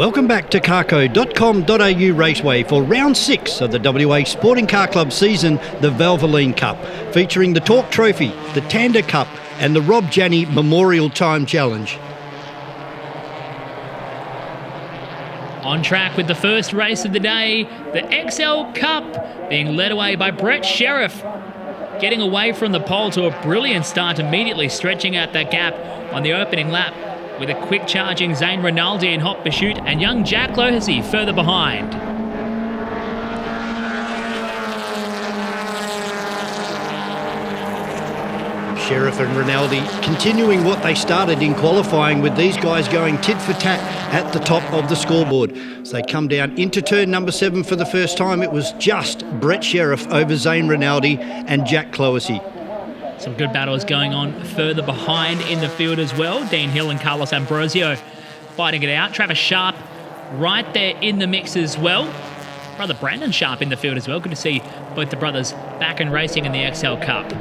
Welcome back to carco.com.au Raceway for round 6 of the WA Sporting Car Club season, the Valvoline Cup, featuring the Torque Trophy, the Tander Cup and the Janney Memorial Time Challenge. On track with the first race of the day, the XL Cup, being led away by Brett Sheriff, getting away from the pole to a brilliant start, immediately stretching out that gap on the opening lap, with a quick charging Zane Rinaldi in hot pursuit and young Jack Lohesi further behind. Sheriff and Rinaldi continuing what they started in qualifying, with these guys going tit for tat at the top of the scoreboard. As they come down into turn number 7 for the first time, it was just Brett Sheriff over Zane Rinaldi and Jack Lohesi. Some good battles going on further behind in the field as well. Dean Hill and Carlos Ambrosio fighting it out. Travis Sharp right there in the mix as well. Brother Brandon Sharp in the field as well. Good to see both the brothers back and racing in the XL Cup.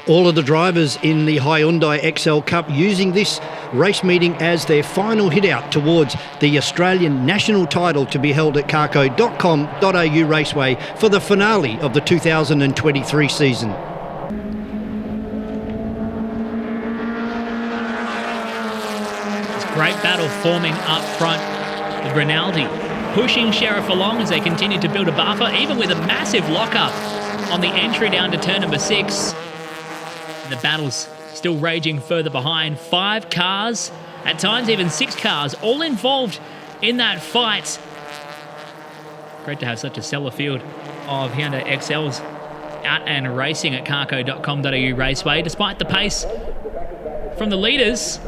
All of the drivers in the Hyundai XL Cup using this race meeting as their final hit out towards the Australian national title to be held at carco.com.au Raceway for the finale of the 2023 season. It's a great battle forming up front with Rinaldi pushing Sheriff along as they continue to build a buffer, even with a massive lockup on the entry down to turn number 6. The battle's still raging further behind. 5 cars, at times even 6 cars, all involved in that fight. Great to have such a stellar field of Hyundai XLs out and racing at carco.com.au Raceway. Despite the pace from the leaders,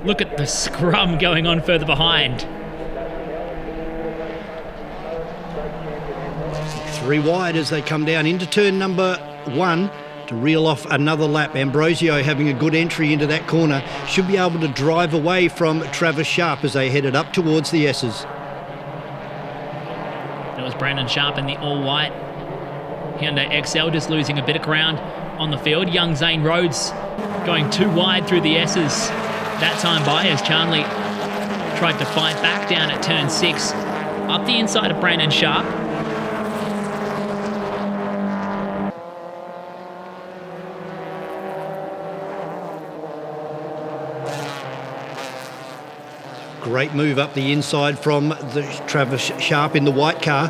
look at the scrum going on further behind. 3 wide as they come down into turn number 1. To reel off another lap. Ambrosio having a good entry into that corner, should be able to drive away from Travis Sharp as they headed up towards the S's. It was Brandon Sharp in the all-white Hyundai XL, just losing a bit of ground on the field. Young Zane Rhodes going too wide through the S's that time by, as Charnley tried to fight back down at turn 6 up the inside of Brandon Sharp. Great move up the inside from the Travis Sharp in the white car,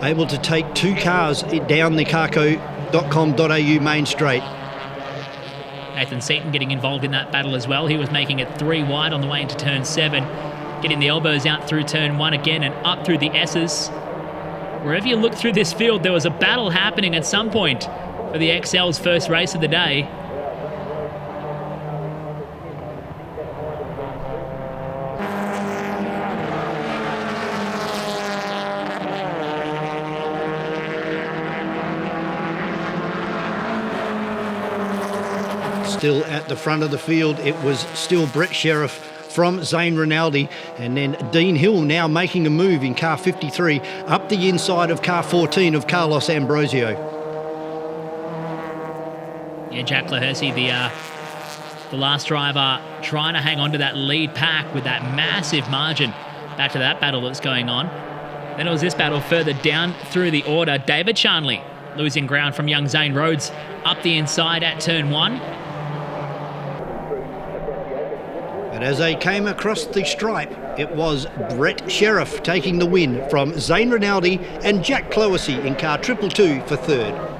able to take 2 cars down the carco.com.au main straight. Nathan Seaton getting involved in that battle as well. He was making it 3 wide on the way into turn 7, getting the elbows out through turn 1 again and up through the S's. Wherever you look through this field, there was a battle happening at some point for the XL's first race of the day. Still at the front of the field, it was still Brett Sheriff from Zane Rinaldi, and then Dean Hill now making a move in car 53 up the inside of car 14 of Carlos Ambrosio. Yeah, Jack Lohesi, the last driver, trying to hang on to that lead pack with that massive margin. Back to that battle that's going on. Then it was this battle further down through the order. David Charnley losing ground from young Zane Rhodes up the inside at turn 1. But as they came across the stripe, it was Brett Sheriff taking the win from Zane Rinaldi and Jack Lohesi in car 222 for 3rd.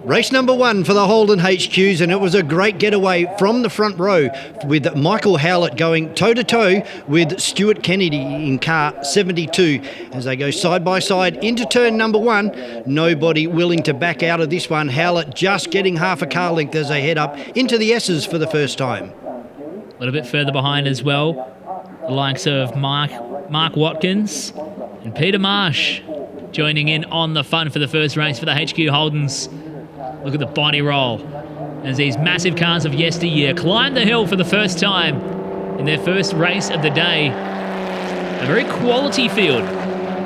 Race number 1 for the Holden HQs, and it was a great getaway from the front row with Michael Howlett going toe-to-toe with Stuart Kennedy in car 72 as they go side by side into turn number 1. Nobody willing to back out of this one. Howlett just getting half a car length as they head up into the S's for the first time. A little bit further behind as well, the likes of Mark Watkins and Peter Marsh joining in on the fun for the first race for the HQ Holdens. Look at the body roll as these massive cars of yesteryear climb the hill for the first time in their first race of the day. A very quality field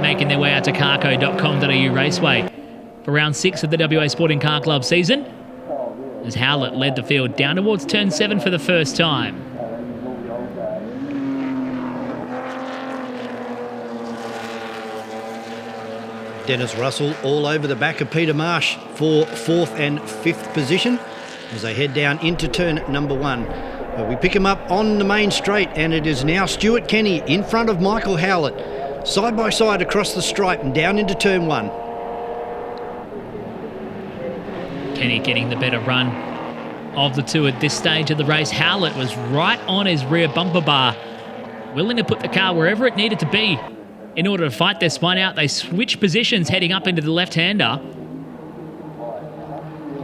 making their way out to carco.com.au Raceway for round 6 of the WA Sporting Car Club season. as Howlett led the field down towards turn 7 for the first time. Dennis Russell all over the back of Peter Marsh for 4th and 5th position as they head down into turn number 1. We pick him up on the main straight, and it is now Stuart Kenny in front of Michael Howlett, side by side across the stripe and down into turn 1. Kenny getting the better run of the two at this stage of the race. Howlett was right on his rear bumper bar, willing to put the car wherever it needed to be in order to fight this one out. They switch positions heading up into the left-hander.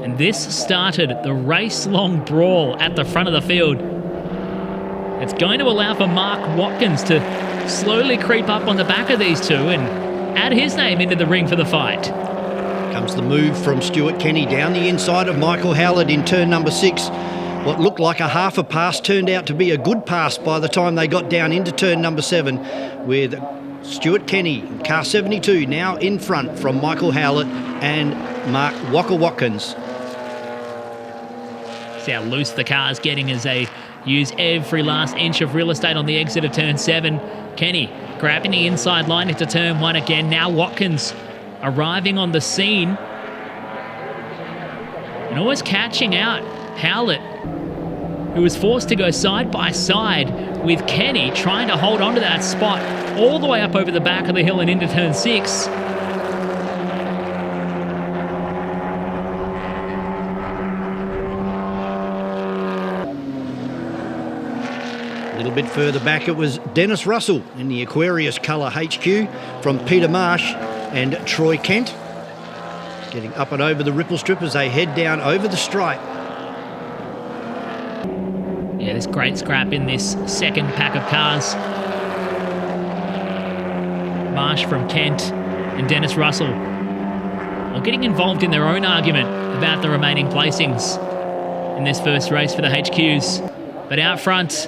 And this started the race-long brawl at the front of the field. It's going to allow for Mark Watkins to slowly creep up on the back of these two and add his name into the ring for the fight. Comes the move from Stuart Kenny down the inside of Michael Howlett in turn number 6. What looked like a half a pass turned out to be a good pass by the time they got down into turn number 7, with Stuart Kenny, car 72, now in front from Michael Howlett and Mark Watkins. See how loose the car's getting as they use every last inch of real estate on the exit of turn 7. Kenny grabbing the inside line into turn 1 again. Now Watkins arriving on the scene and always catching out Howlett, who was forced to go side by side with Kenny, trying to hold on to that spot all the way up over the back of the hill and into turn 6. A little bit further back, it was Dennis Russell in the Aquarius colour HQ from Peter Marsh and Troy Kent, getting up and over the ripple strip as they head down over the stripe. Yeah, there's great scrap in this second pack of cars. Marsh from Kent and Dennis Russell all getting involved in their own argument about the remaining placings in this first race for the HQs. But out front,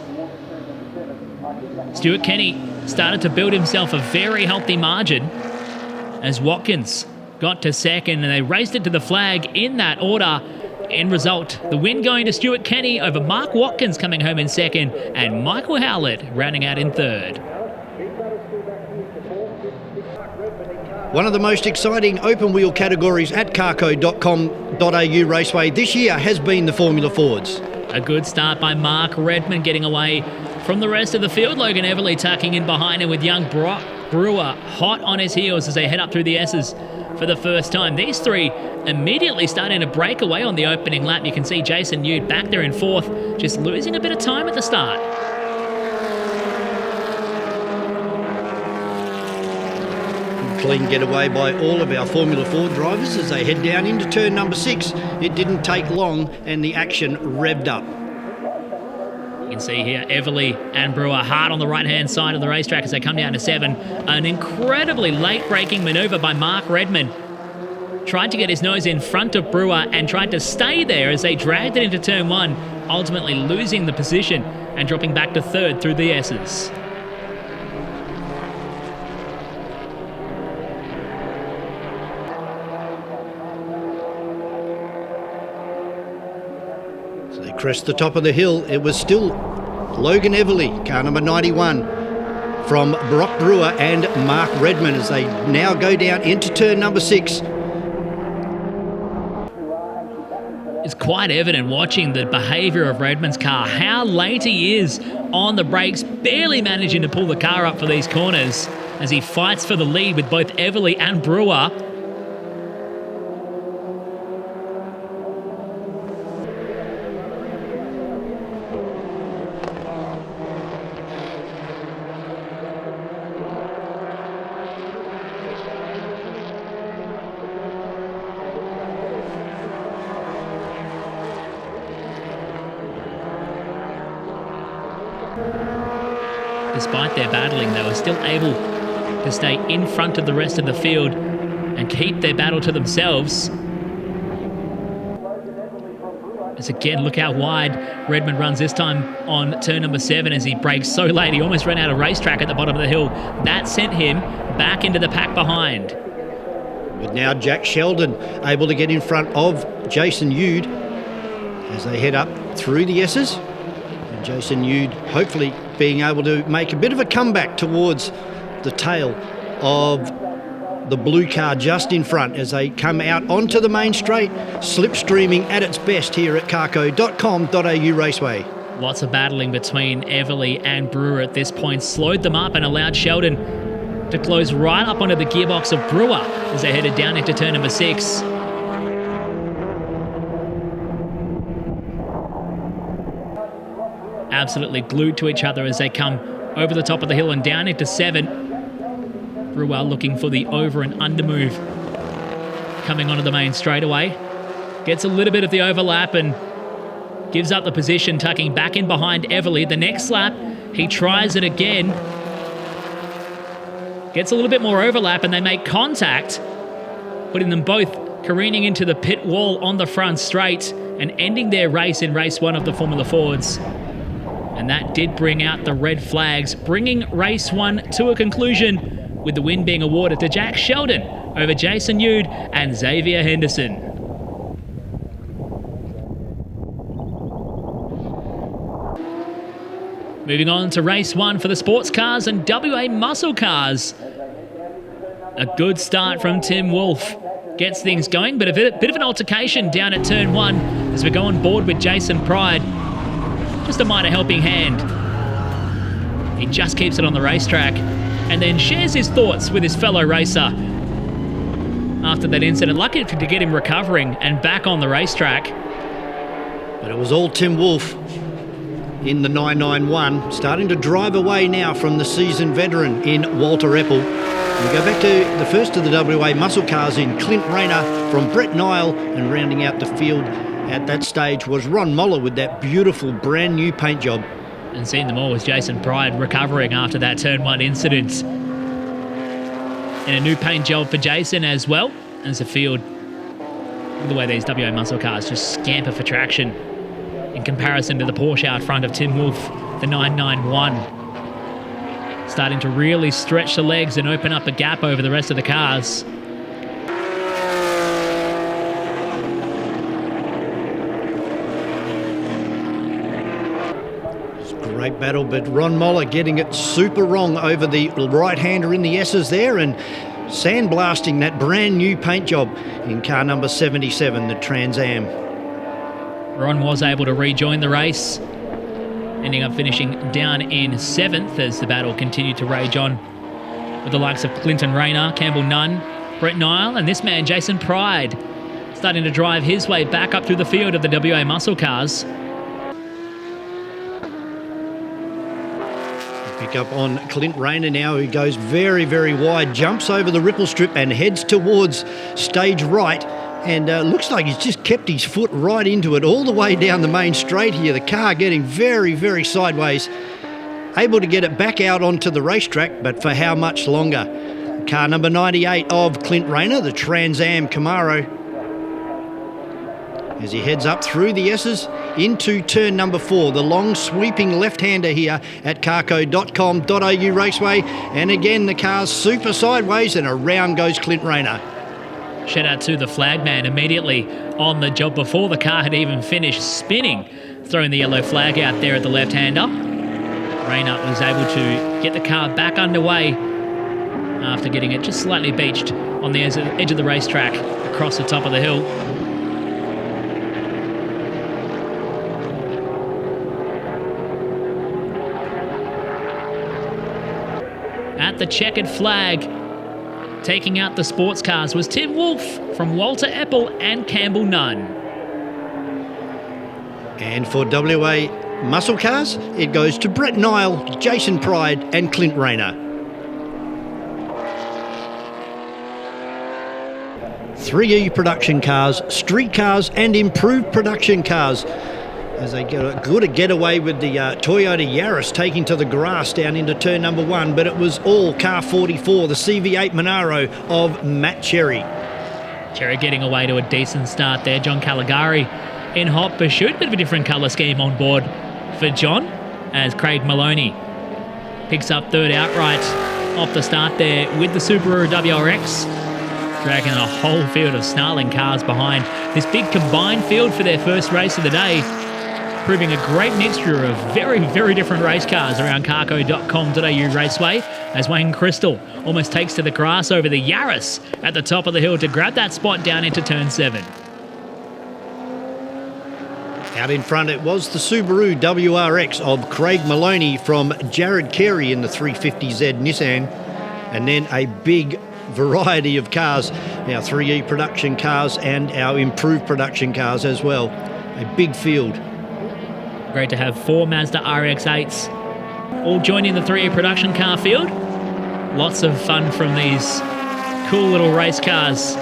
Stuart Kenny started to build himself a very healthy margin as Watkins got to second, and they raced it to the flag in that order. End result, the win going to Stuart Kenny over Mark Watkins coming home in second, and Michael Howlett rounding out in third. One of the most exciting open wheel categories at carco.com.au Raceway this year has been the Formula Fords. A good start by Mark Redmond getting away from the rest of the field. Logan Everly tucking in behind him with young Brewer hot on his heels as they head up through the S's for the first time. These three immediately starting to break away on the opening lap. You can see Jason Yude back there in 4th, just losing a bit of time at the start. Clean getaway by all of our Formula Ford drivers as they head down into turn number 6. It didn't take long and the action revved up. You can see here Everly and Brewer hard on the right-hand side of the racetrack as they come down to 7. An incredibly late-braking manoeuvre by Mark Redmond. Tried to get his nose in front of Brewer and tried to stay there as they dragged it into turn 1, ultimately losing the position and dropping back to 3rd through the S's. Crest the top of the hill, it was still Logan Everly, car number 91, from Brock Brewer and Mark Redmond as they now go down into turn number 6. It's quite evident watching the behaviour of Redmond's car, how late he is on the brakes, barely managing to pull the car up for these corners as he fights for the lead with both Everly and Brewer. Despite their battling, they were still able to stay in front of the rest of the field and keep their battle to themselves. As again, look how wide Redmond runs this time on turn number 7 as he brakes so late. He almost ran out of racetrack at the bottom of the hill. That sent him back into the pack behind. With now Jack Sheldon able to get in front of Jason Yude as they head up through the S's. And Jason Yude hopefully being able to make a bit of a comeback towards the tail of the blue car just in front as they come out onto the main straight, slipstreaming at its best here at carco.com.au Raceway. Lots of battling between Everly and Brewer at this point. Slowed them up and allowed Sheldon to close right up onto the gearbox of Brewer as they headed down into turn number 6. Absolutely glued to each other as they come over the top of the hill and down into 7. Brewer looking for the over and under move. Coming onto the main straightaway. Gets a little bit of the overlap and gives up the position, tucking back in behind Everly. The next lap, he tries it again. Gets a little bit more overlap and they make contact, putting them both careening into the pit wall on the front straight and ending their race in race 1 of the Formula Fords. And that did bring out the red flags, bringing race 1 to a conclusion, with the win being awarded to Jack Sheldon over Jason Yude and Xavier Henderson. Moving on to race 1 for the sports cars and WA muscle cars. A good start from Tim Wolfe. Gets things going, but a bit of an altercation down at turn 1 as we go on board with Jason Pride. Just a minor helping hand. He just keeps it on the racetrack and then shares his thoughts with his fellow racer. After that incident, lucky to get him recovering and back on the racetrack. But it was all Tim Wolfe in the 991, starting to drive away now from the seasoned veteran in Walter Eppel. We go back to the first of the WA muscle cars in Clint Rayner from Brett Nile, and rounding out the field at that stage was Ron Moller with that beautiful brand new paint job. And seeing them all was Jason Pride recovering after that turn 1 incident. And a new paint job for Jason as well as the field. Look at the way these WA muscle cars just scamper for traction in comparison to the Porsche out front of Tim Wolfe, the 991. Starting to really stretch the legs and open up a gap over the rest of the cars. Great battle, but Ron Moller getting it super wrong over the right-hander in the S's there and sandblasting that brand new paint job in car number 77, the Trans Am. Ron was able to rejoin the race, ending up finishing down in 7th as the battle continued to rage on with the likes of Clinton Rayner, Campbell Nunn, Brett Nile, and this man, Jason Pride, starting to drive his way back up through the field of the WA muscle cars. Pick up on Clint Rayner now, who goes very, very wide, jumps over the ripple strip and heads towards stage right. And looks like he's just kept his foot right into it all the way down the main straight here. The car getting very, very sideways. Able to get it back out onto the racetrack, but for how much longer? Car number 98 of Clint Rayner, the Trans Am Camaro, as he heads up through the S's into turn number 4. The long sweeping left-hander here at carco.com.au Raceway. And again, the car's super sideways and around goes Clint Rayner. Shout out to the flagman immediately on the job before the car had even finished spinning, throwing the yellow flag out there at the left-hander. Rayner was able to get the car back underway after getting it just slightly beached on the edge of the racetrack across the top of the hill. At the checkered flag, taking out the sports cars, was Tim Wolfe from Walter Eppel and Campbell Nunn. And for WA muscle cars, it goes to Brett Nile, Jason Pride and Clint Rayner. 3E production cars, street cars and improved production cars, as they get a good getaway with the Toyota Yaris taking to the grass down into turn number 1, but it was all car 44, the CV8 Monaro of Matt Cherry. Cherry getting away to a decent start there. John Caligari in hot pursuit, bit of a different colour scheme on board for John, as Craig Maloney picks up third outright off the start there with the Subaru WRX. dragging a whole field of snarling cars behind. This big combined field for their first race of the day, proving a great mixture of very, very different race cars around carco.com.au Raceway, as Wayne Crystal almost takes to the grass over the Yaris at the top of the hill to grab that spot down into turn 7. Out in front, it was the Subaru WRX of Craig Maloney from Jared Carey in the 350Z Nissan, and then a big variety of cars, our 3E production cars and our improved production cars as well. A big field. Great to have 4 Mazda RX-8s all joining the 3E production car field. Lots of fun from these cool little race cars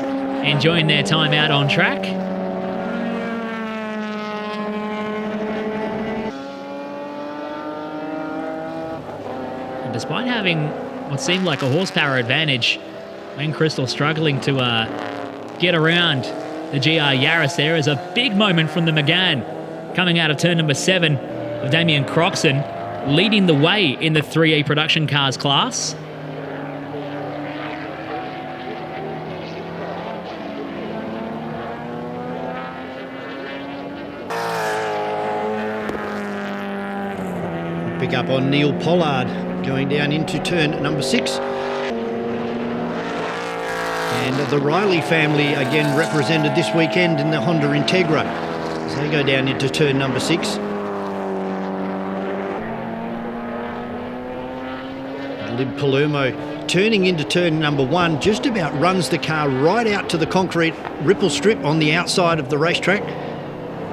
enjoying their time out on track. And despite having what seemed like a horsepower advantage, Wayne Crystal struggling to get around the GR Yaris there is a big moment from the McGann. Coming out of turn number 7 of Damien Croxon, leading the way in the 3E production cars class. Pick up on Neil Pollard going down into turn number 6. And the Riley family again represented this weekend in the Honda Integra as they go down into turn number 6. Lib Palermo turning into turn number 1 just about runs the car right out to the concrete ripple strip on the outside of the racetrack,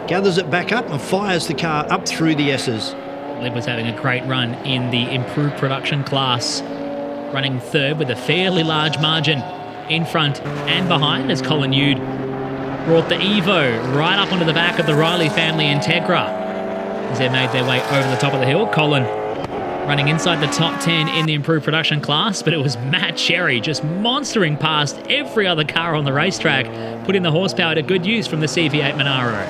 gathers it back up and fires the car up through the S's. Lib was having a great run in the improved production class, running third with a fairly large margin in front and behind as Colin Yude brought the Evo right up onto the back of the Riley family Integra as they made their way over the top of the hill. Colin running inside the top 10 in the improved production class, but it was Matt Cherry just monstering past every other car on the racetrack, putting the horsepower to good use from the CV8 Monaro.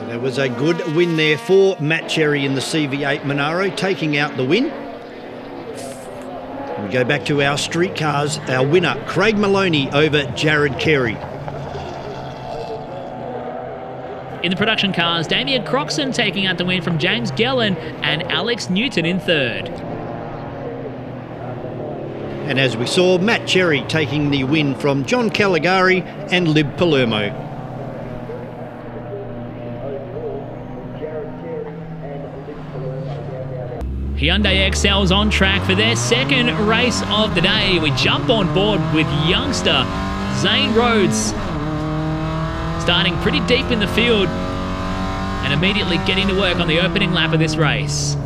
There was a good win there for Matt Cherry in the CV8 Monaro, taking out the win. We go back to our street cars. Our winner, Craig Maloney over Jared Carey. In the production cars, Damien Croxon taking out the win from James Gellin and Alex Newton in third. And as we saw, Matt Cherry taking the win from John Caligari and Lib Palermo. Hyundai Excels on track for their second race of the day. We jump on board with youngster Zane Rhodes, starting pretty deep in the field and immediately getting to work on the opening lap of this race.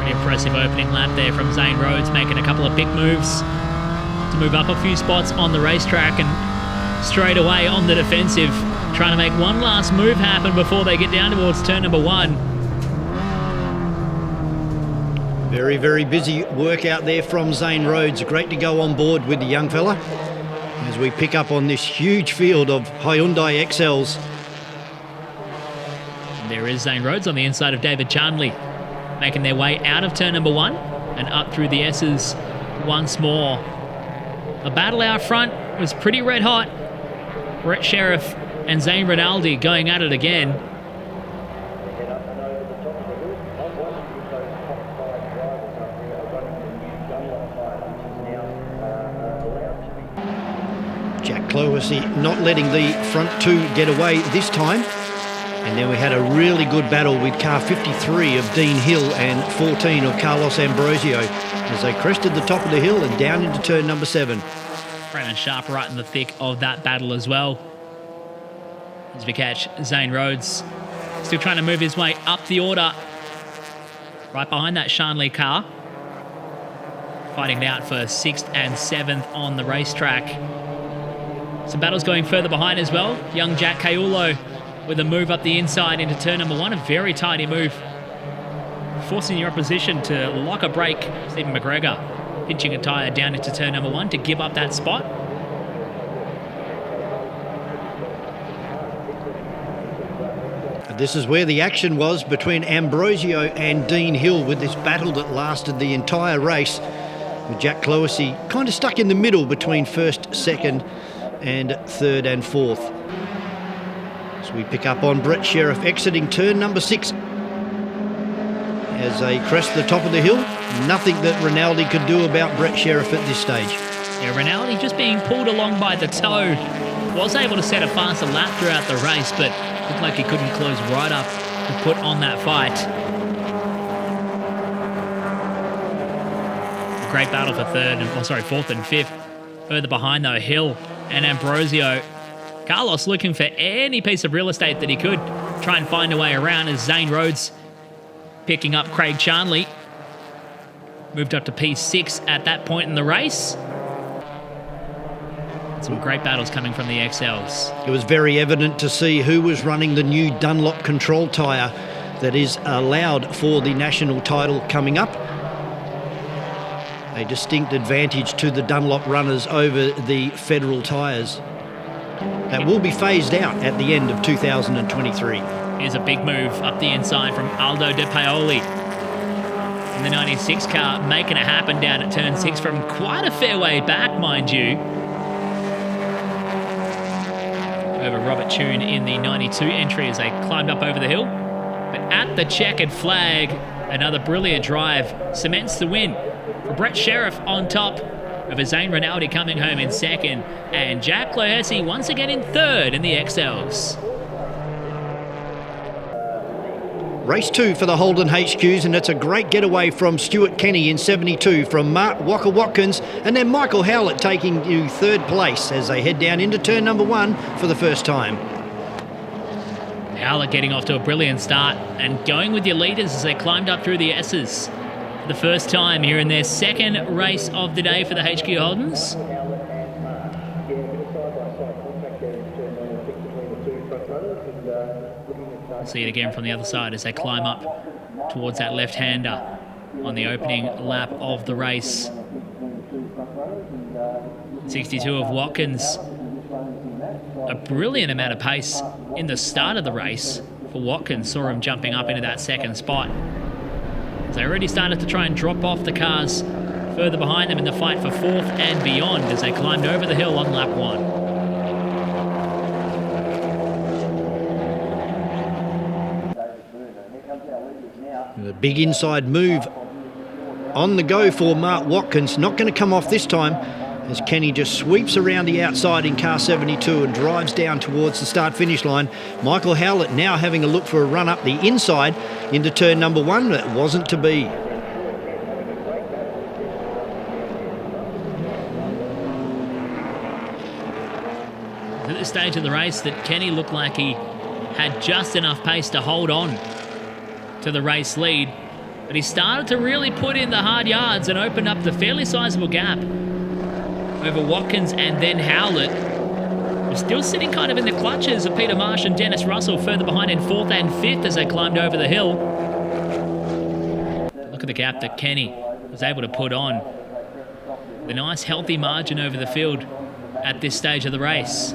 Impressive opening lap there from Zane Rhodes, making a couple of big moves to move up a few spots on the racetrack and straight away on the defensive, trying to make one last move happen before they get down towards turn number 1. Very, very busy work out there from Zane Rhodes. Great to go on board with the young fella as we pick up on this huge field of Hyundai XLs. And there is Zane Rhodes on the inside of David Charnley, making their way out of turn number 1 and up through the S's once more. The battle out front was pretty red hot. Brett Sheriff and Zane Rinaldi going at it again. Jack Clohessy not letting the front two get away this time. And then we had a really good battle with car 53 of Dean Hill and 14 of Carlos Ambrosio as they crested the top of the hill and down into turn number 7. Brandon Sharp right in the thick of that battle as well. As we catch Zane Rhodes still trying to move his way up the order. Right behind that Shanley car. Fighting it out for 6th and 7th on the racetrack. Some battles going further behind as well. Young Jack Caiulo with a move up the inside into turn number 1. A very tidy move. Forcing your opposition to lock a brake. Stephen McGregor pinching a tyre down into turn number 1 to give up that spot. This is where the action was between Ambrosio and Dean Hill with this battle that lasted the entire race, with Jack Clohessy kind of stuck in the middle between 1st, 2nd and 3rd and 4th. So we pick up on Brett Sheriff exiting turn number 6 as they crest the top of the hill. Nothing that Rinaldi could do about Brett Sheriff at this stage. Yeah, Rinaldi just being pulled along by the toe. Was able to set a faster lap throughout the race, but looked like he couldn't close right up to put on that fight. A great battle for 4th and 5th. Further behind though, Hill and Ambrosio. Carlos looking for any piece of real estate that he could try and find a way around as Zane Rhodes picking up Craig Charnley. Moved up to P6 at that point in the race. Some great battles coming from the XLs. It was very evident to see who was running the new Dunlop control tyre that is allowed for the national title coming up. A distinct advantage to the Dunlop runners over the federal tyres. That will be phased out at the end of 2023. Here's a big move up the inside from Aldo De Paoli. In the 96 car, making it happen down at turn 6 from quite a fair way back, mind you. Over Robert Tune in the 92 entry as they climbed up over the hill. But at the checkered flag, another brilliant drive cements the win for Brett Sheriff on top of Zane Rinaldi coming home in 2nd and Jack Clohessy once again in 3rd in the XLs. Race 2 for the Holden HQs, and it's a great getaway from Stuart Kenny in 72 from Mark Walker Watkins, and then Michael Howlett taking you 3rd place as they head down into turn number 1 for the first time. Howlett getting off to a brilliant start and going with your leaders as they climbed up through the S's. For the first time here in their 2nd race of the day for the HQ Holdens. See it again from the other side as they climb up towards that left-hander on the opening lap of the race. 62 of Watkins. A brilliant amount of pace in the start of the race for Watkins. Saw him jumping up into that 2nd spot. They already started to try and drop off the cars further behind them in the fight for 4th and beyond as they climbed over the hill on lap 1. A big inside move on the go for Mark Watkins. Not going to come off this time as Kenny just sweeps around the outside in car 72 and drives down towards the start-finish line. Michael Howlett now having a look for a run up the inside into turn number 1. That wasn't to be. At this stage of the race that Kenny looked like he had just enough pace to hold on to the race lead, but he started to really put in the hard yards and opened up the fairly sizable gap over Watkins and then Howlett. We're still sitting kind of in the clutches of Peter Marsh and Dennis Russell further behind in 4th and 5th as they climbed over the hill. Look at the gap that Kenny was able to put on. The nice healthy margin over the field at this stage of the race.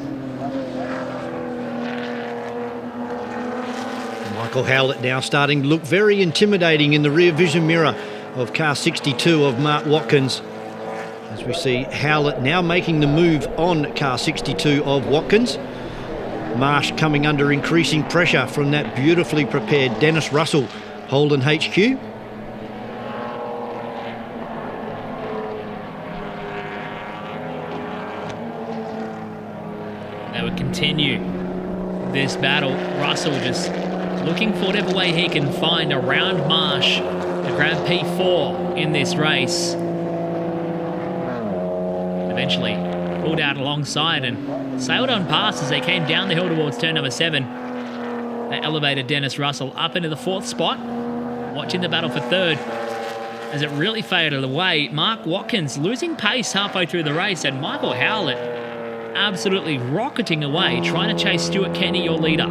Michael Howlett now starting to look very intimidating in the rear vision mirror of car 62 of Mark Watkins. As we see Howlett now making the move on car 62 of Watkins. Marsh coming under increasing pressure from that beautifully prepared Dennis Russell Holden HQ. to continue this battle. Russell just looking for whatever way he can find around Marsh to grab P4 in this race. Eventually pulled out alongside and sailed on past as they came down the hill towards turn number 7. They elevated Dennis Russell up into the 4th spot, watching the battle for 3rd as it really faded away. Mark Watkins losing pace halfway through the race, and Michael Howlett absolutely rocketing away, trying to chase Stuart Kenny, your leader.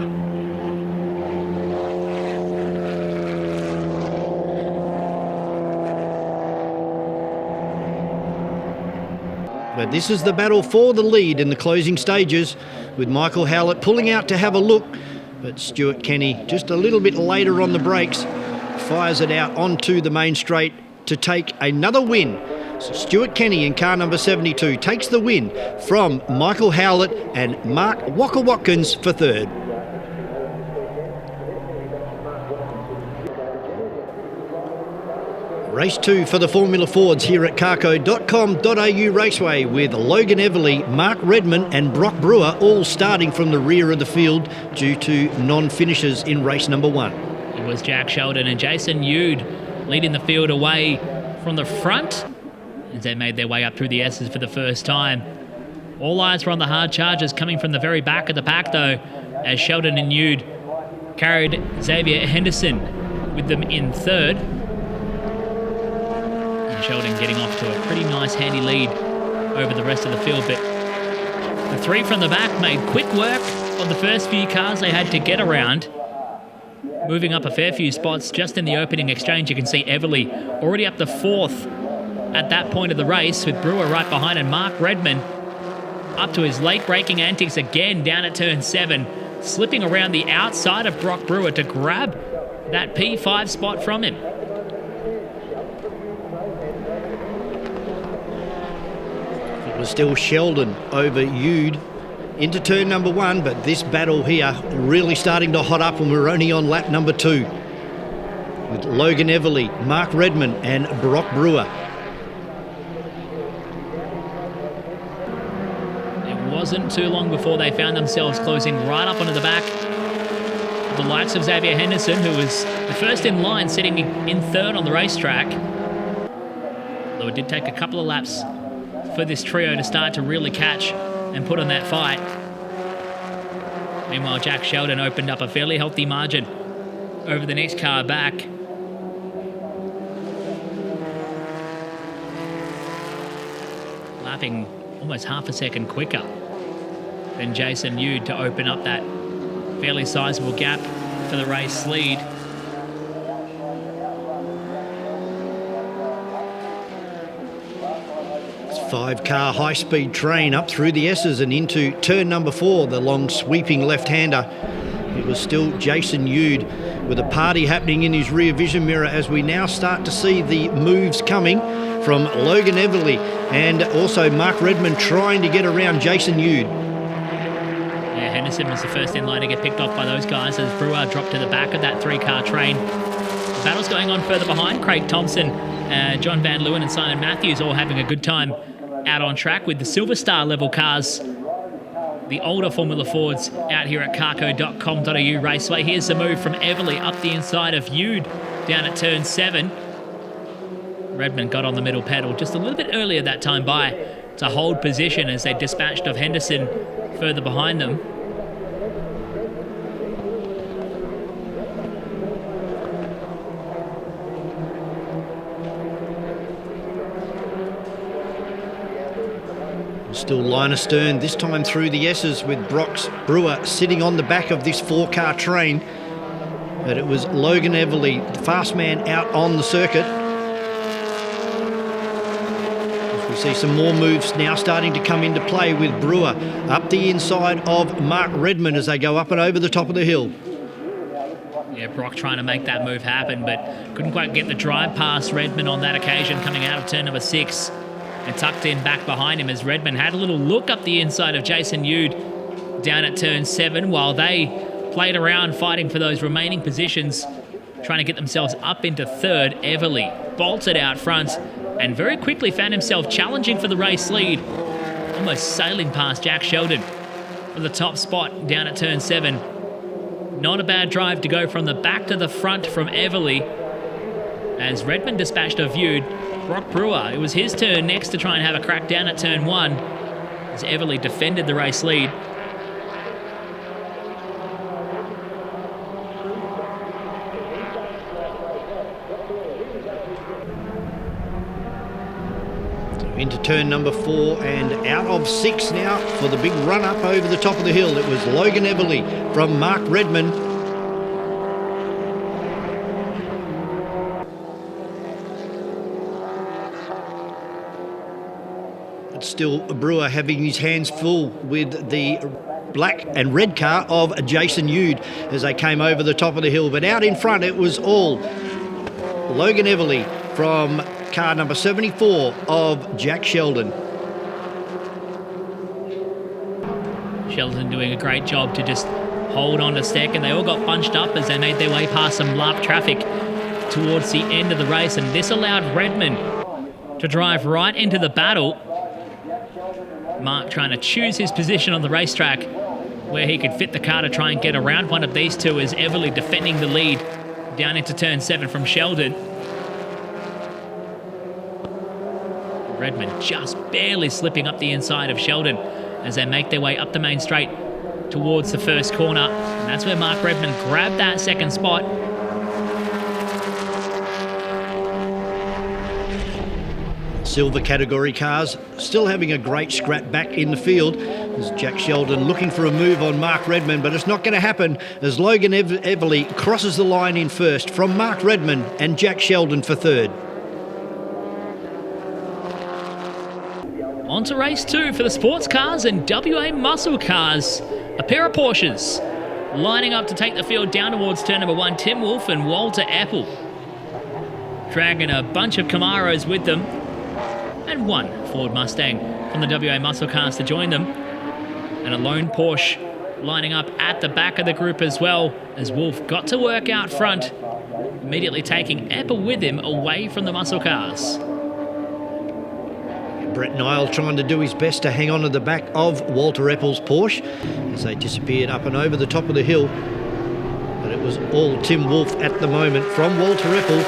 But this is the battle for the lead in the closing stages, with Michael Howlett pulling out to have a look, but Stuart Kenny just a little bit later on the brakes fires it out onto the main straight to take another win. So Stuart Kenny in car number 72 takes the win from Michael Howlett and Mark Walker Watkins for 3rd. Race 2 for the Formula Fords here at carco.com.au Raceway, with Logan Everly, Mark Redman and Brock Brewer all starting from the rear of the field due to non-finishers in race number 1. It was Jack Sheldon and Jason Yude leading the field away from the front as they made their way up through the S's for the first time. All eyes were on the hard chargers coming from the very back of the pack though, as Sheldon and Yude carried Xavier Henderson with them in 3rd. Sheldon getting off to a pretty nice handy lead over the rest of the field, but the 3 from the back made quick work on the first few cars they had to get around, moving up a fair few spots just in the opening exchange. You can see Everly already up to 4th at that point of the race, with Brewer right behind, and Mark Redman up to his late braking antics again down at turn 7, slipping around the outside of Brock Brewer to grab that P5 spot from him. It was still Sheldon over Yude into turn number 1, but this battle here really starting to hot up, and we're only on lap number 2 with Logan Everly, Mark Redman and Brock Brewer. It wasn't too long before they found themselves closing right up onto the back. The likes of Xavier Henderson, who was the first in line, sitting in 3rd on the racetrack. Though it did take a couple of laps for this trio to start to really catch and put on that fight. Meanwhile, Jack Sheldon opened up a fairly healthy margin over the next car back. Lapping almost half a second quicker than Jason Yude to open up that fairly sizable gap for the race lead. It's a 5-car high-speed train up through the S's and into turn number 4, the long sweeping left-hander. It was still Jason Yude with a party happening in his rear vision mirror as we now start to see the moves coming from Logan Everly and also Mark Redman trying to get around Jason Yude. Yeah, Henderson was the first in line to get picked off by those guys as Brewer dropped to the back of that 3-car train. The battle's going on further behind. Craig Thompson, John Van Leeuwen and Simon Matthews all having a good time out on track with the Silver Star level cars, the older Formula Fords, out here at carco.com.au Raceway. Here's the move from Everly up the inside of Yude down at turn 7. Redman got on the middle pedal just a little bit earlier that time by to hold position as they dispatched of Henderson further behind them. Still line astern, this time through the S's with Brewer sitting on the back of this 4-car train. But it was Logan Everly, the fast man, out on the circuit. As we see some more moves now starting to come into play with Brewer up the inside of Mark Redman as they go up and over the top of the hill. Yeah, Brock trying to make that move happen, but couldn't quite get the drive past Redman on that occasion, coming out of turn number 6. And tucked in back behind him as Redman had a little look up the inside of Jason Yude down at turn 7 while they played around fighting for those remaining positions, trying to get themselves up into 3rd. Everly bolted out front and very quickly found himself challenging for the race lead, almost sailing past Jack Sheldon for the top spot down at turn 7. Not a bad drive to go from the back to the front from Everly, as Redmond dispatched or viewed Brock Brewer. It was his turn next to try and have a crack down at turn 1, as Everly defended the race lead. Into turn number 4 and out of 6 now for the big run up over the top of the hill. It was Logan Everly from Mark Redmond. But still Brewer having his hands full with the black and red car of Jason Yude as they came over the top of the hill. But out in front it was all Logan Everly from car number 74 of Jack Sheldon. Sheldon doing a great job to just hold on to second. They all got bunched up as they made their way past some lap traffic towards the end of the race, and this allowed Redmond to drive right into the battle. Mark trying to choose his position on the racetrack where he could fit the car to try and get around one of these two, as Everly defending the lead down into turn 7 from Sheldon. Redmond just barely slipping up the inside of Sheldon as they make their way up the main straight towards the first corner. And that's where Mark Redmond grabbed that second spot. Silver category cars still having a great scrap back in the field as Jack Sheldon looking for a move on Mark Redmond, but it's not going to happen as Logan Everly crosses the line in first from Mark Redmond and Jack Sheldon for third. On to race 2 for the sports cars and WA muscle cars. A pair of Porsches lining up to take the field down towards turn number 1, Tim Wolf and Walter Apple. Dragging a bunch of Camaros with them, and one Ford Mustang from the WA muscle cars to join them. And a lone Porsche lining up at the back of the group as well, as Wolf got to work out front, immediately taking Apple with him away from the muscle cars. Brett Nile trying to do his best to hang on to the back of Walter Apple's Porsche as they disappeared up and over the top of the hill. But it was all Tim Wolf at the moment from Walter Apple,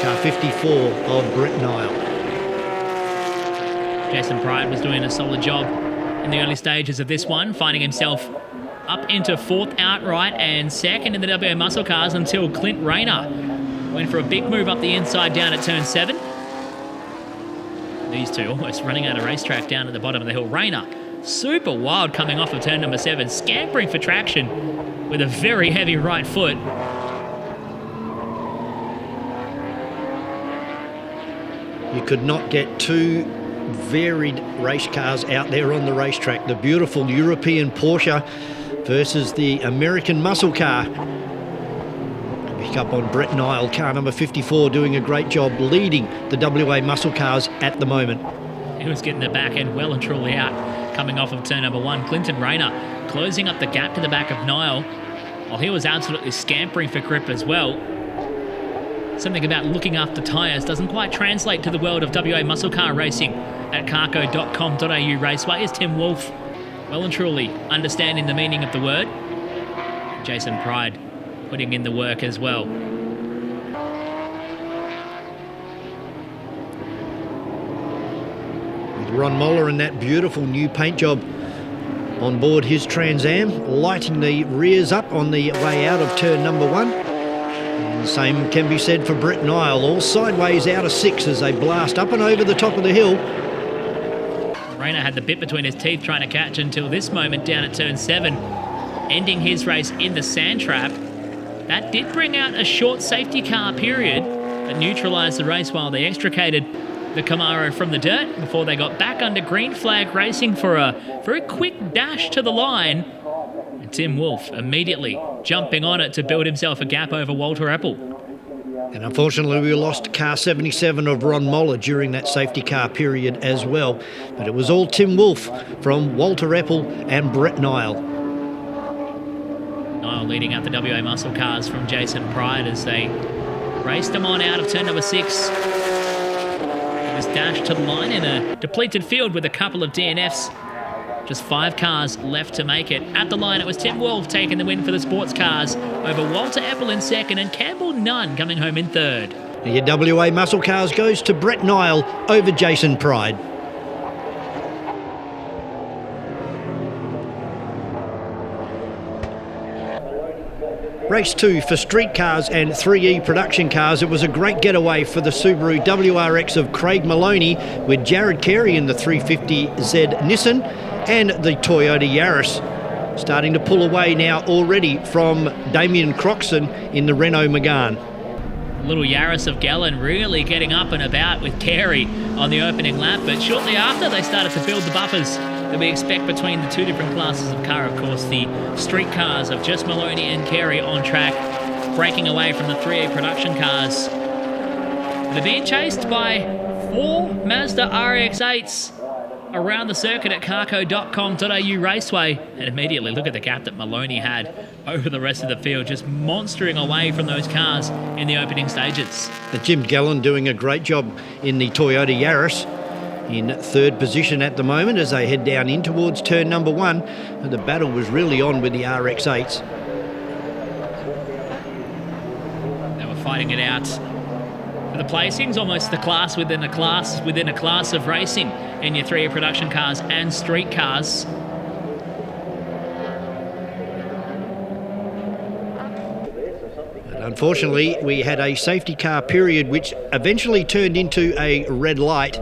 car 54 of Brett Nile. Jason Pride was doing a solid job in the early stages of this one, finding himself up into 4th outright and 2nd in the WA muscle cars until Clint Rayner went for a big move up the inside down at turn 7. These two almost running out of racetrack down at the bottom of the hill. Rayner, super wild coming off of turn number 7, scampering for traction with a very heavy right foot. You could not get two varied race cars out there on the racetrack. The beautiful European Porsche versus the American muscle car. Pick up on Brett Nile, car number 54, doing a great job leading the WA muscle cars at the moment. He was getting the back end well and truly out coming off of turn number 1. Clinton Rayner closing up the gap to the back of Nile, while he was absolutely scampering for grip as well. Something about looking after tyres doesn't quite translate to the world of WA muscle car racing at carco.com.au Raceway, as Tim Wolf well and truly understanding the meaning of the word. Jason Pride putting in the work as well. With Ron Moller and that beautiful new paint job on board his Trans Am, lighting the rears up on the way out of turn number 1. And the same can be said for Brett Nile, all sideways out of 6 as they blast up and over the top of the hill. Rayner had the bit between his teeth trying to catch until this moment down at turn 7, ending his race in the sand trap. That did bring out a short safety car period that neutralised the race while they extricated the Camaro from the dirt before they got back under green flag racing for a very quick dash to the line. And Tim Wolf immediately jumping on it to build himself a gap over Walter Apple. And unfortunately we lost car 77 of Ron Moller during that safety car period as well. But it was all Tim Wolf from Walter Apple and Brett Nile. Nile leading out the WA muscle cars from Jason Pride as they raced them on out of turn number 6. It was dashed to the line in a depleted field with a couple of DNFs Just 5 cars left to make it. At the line, it was Tim Wolfe taking the win for the sports cars over Walter Eppel in second and Campbell Nunn coming home in third. The WA Muscle Cars goes to Brett Nile over Jason Pride. Race 2 for Streetcars and 3E production cars. It was a great getaway for the Subaru WRX of Craig Maloney with Jared Carey in the 350Z Nissan and the Toyota Yaris. Starting to pull away now already from Damien Croxon in the Renault Megane. Little Yaris of Gallen really getting up and about with Carey on the opening lap, but shortly after they started to build the buffers that we expect between the two different classes of car. Of course, the street cars of just Maloney and Carey on track, breaking away from the 3A production cars. They're being chased by 4 Mazda RX-8s around the circuit at carco.com.au Raceway. And immediately look at the gap that Maloney had over the rest of the field, just monstering away from those cars in the opening stages. Jim Gallen doing a great job in the Toyota Yaris, in third position at the moment as they head down in towards turn number 1. And the battle was really on with the RX-8s. They were fighting it out for the placings, almost the class within a class of racing in your 3A production cars and street cars. Unfortunately, we had a safety car period which eventually turned into a red light.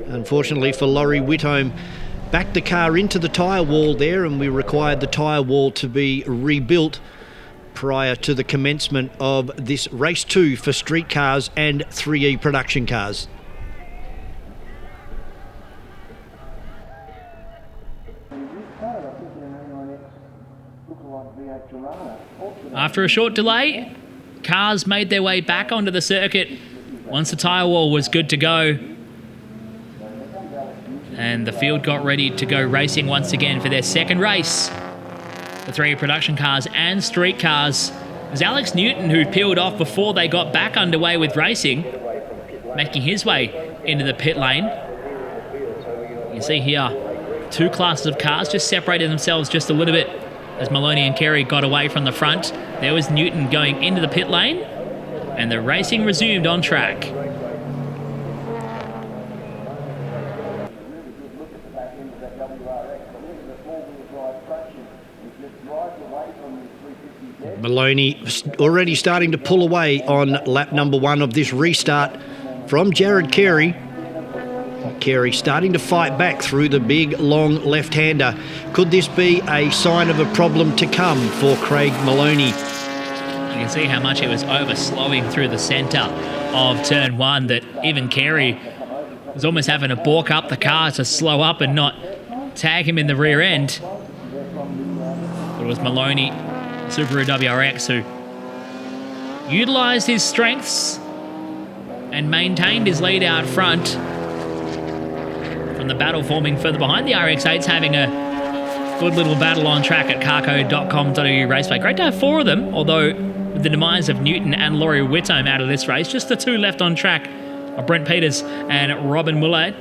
Unfortunately for Laurie Whitholm, backed the car into the tyre wall there, and we required the tyre wall to be rebuilt prior to the commencement of this race 2 for street cars and 3E production cars. After a short delay, cars made their way back onto the circuit once the tyre wall was good to go. And the field got ready to go racing once again for their second race. The 3 production cars and street cars. It was Alex Newton who peeled off before they got back underway with racing, making his way into the pit lane. You can see here, 2 classes of cars just separated themselves just a little bit as Maloney and Carey got away from the front. There was Newton going into the pit lane, and the racing resumed on track. Maloney already starting to pull away on lap number 1 of this restart from Jared Carey. Carey starting to fight back through the big, long left-hander. Could this be a sign of a problem to come for Craig Maloney? You can see how much it was over-slowing through the centre of turn 1 that even Carey was almost having to balk up the car to slow up and not tag him in the rear end. But it was Maloney, Subaru WRX, who utilised his strengths and maintained his lead out front from the battle forming further behind. The RX-8s having a good little battle on track at carco.com.au Raceway. Great to have 4 of them, although with the demise of Newton and Laurie Whitholm out of this race, just the 2 left on track are Brent Peters and Robin Mullard.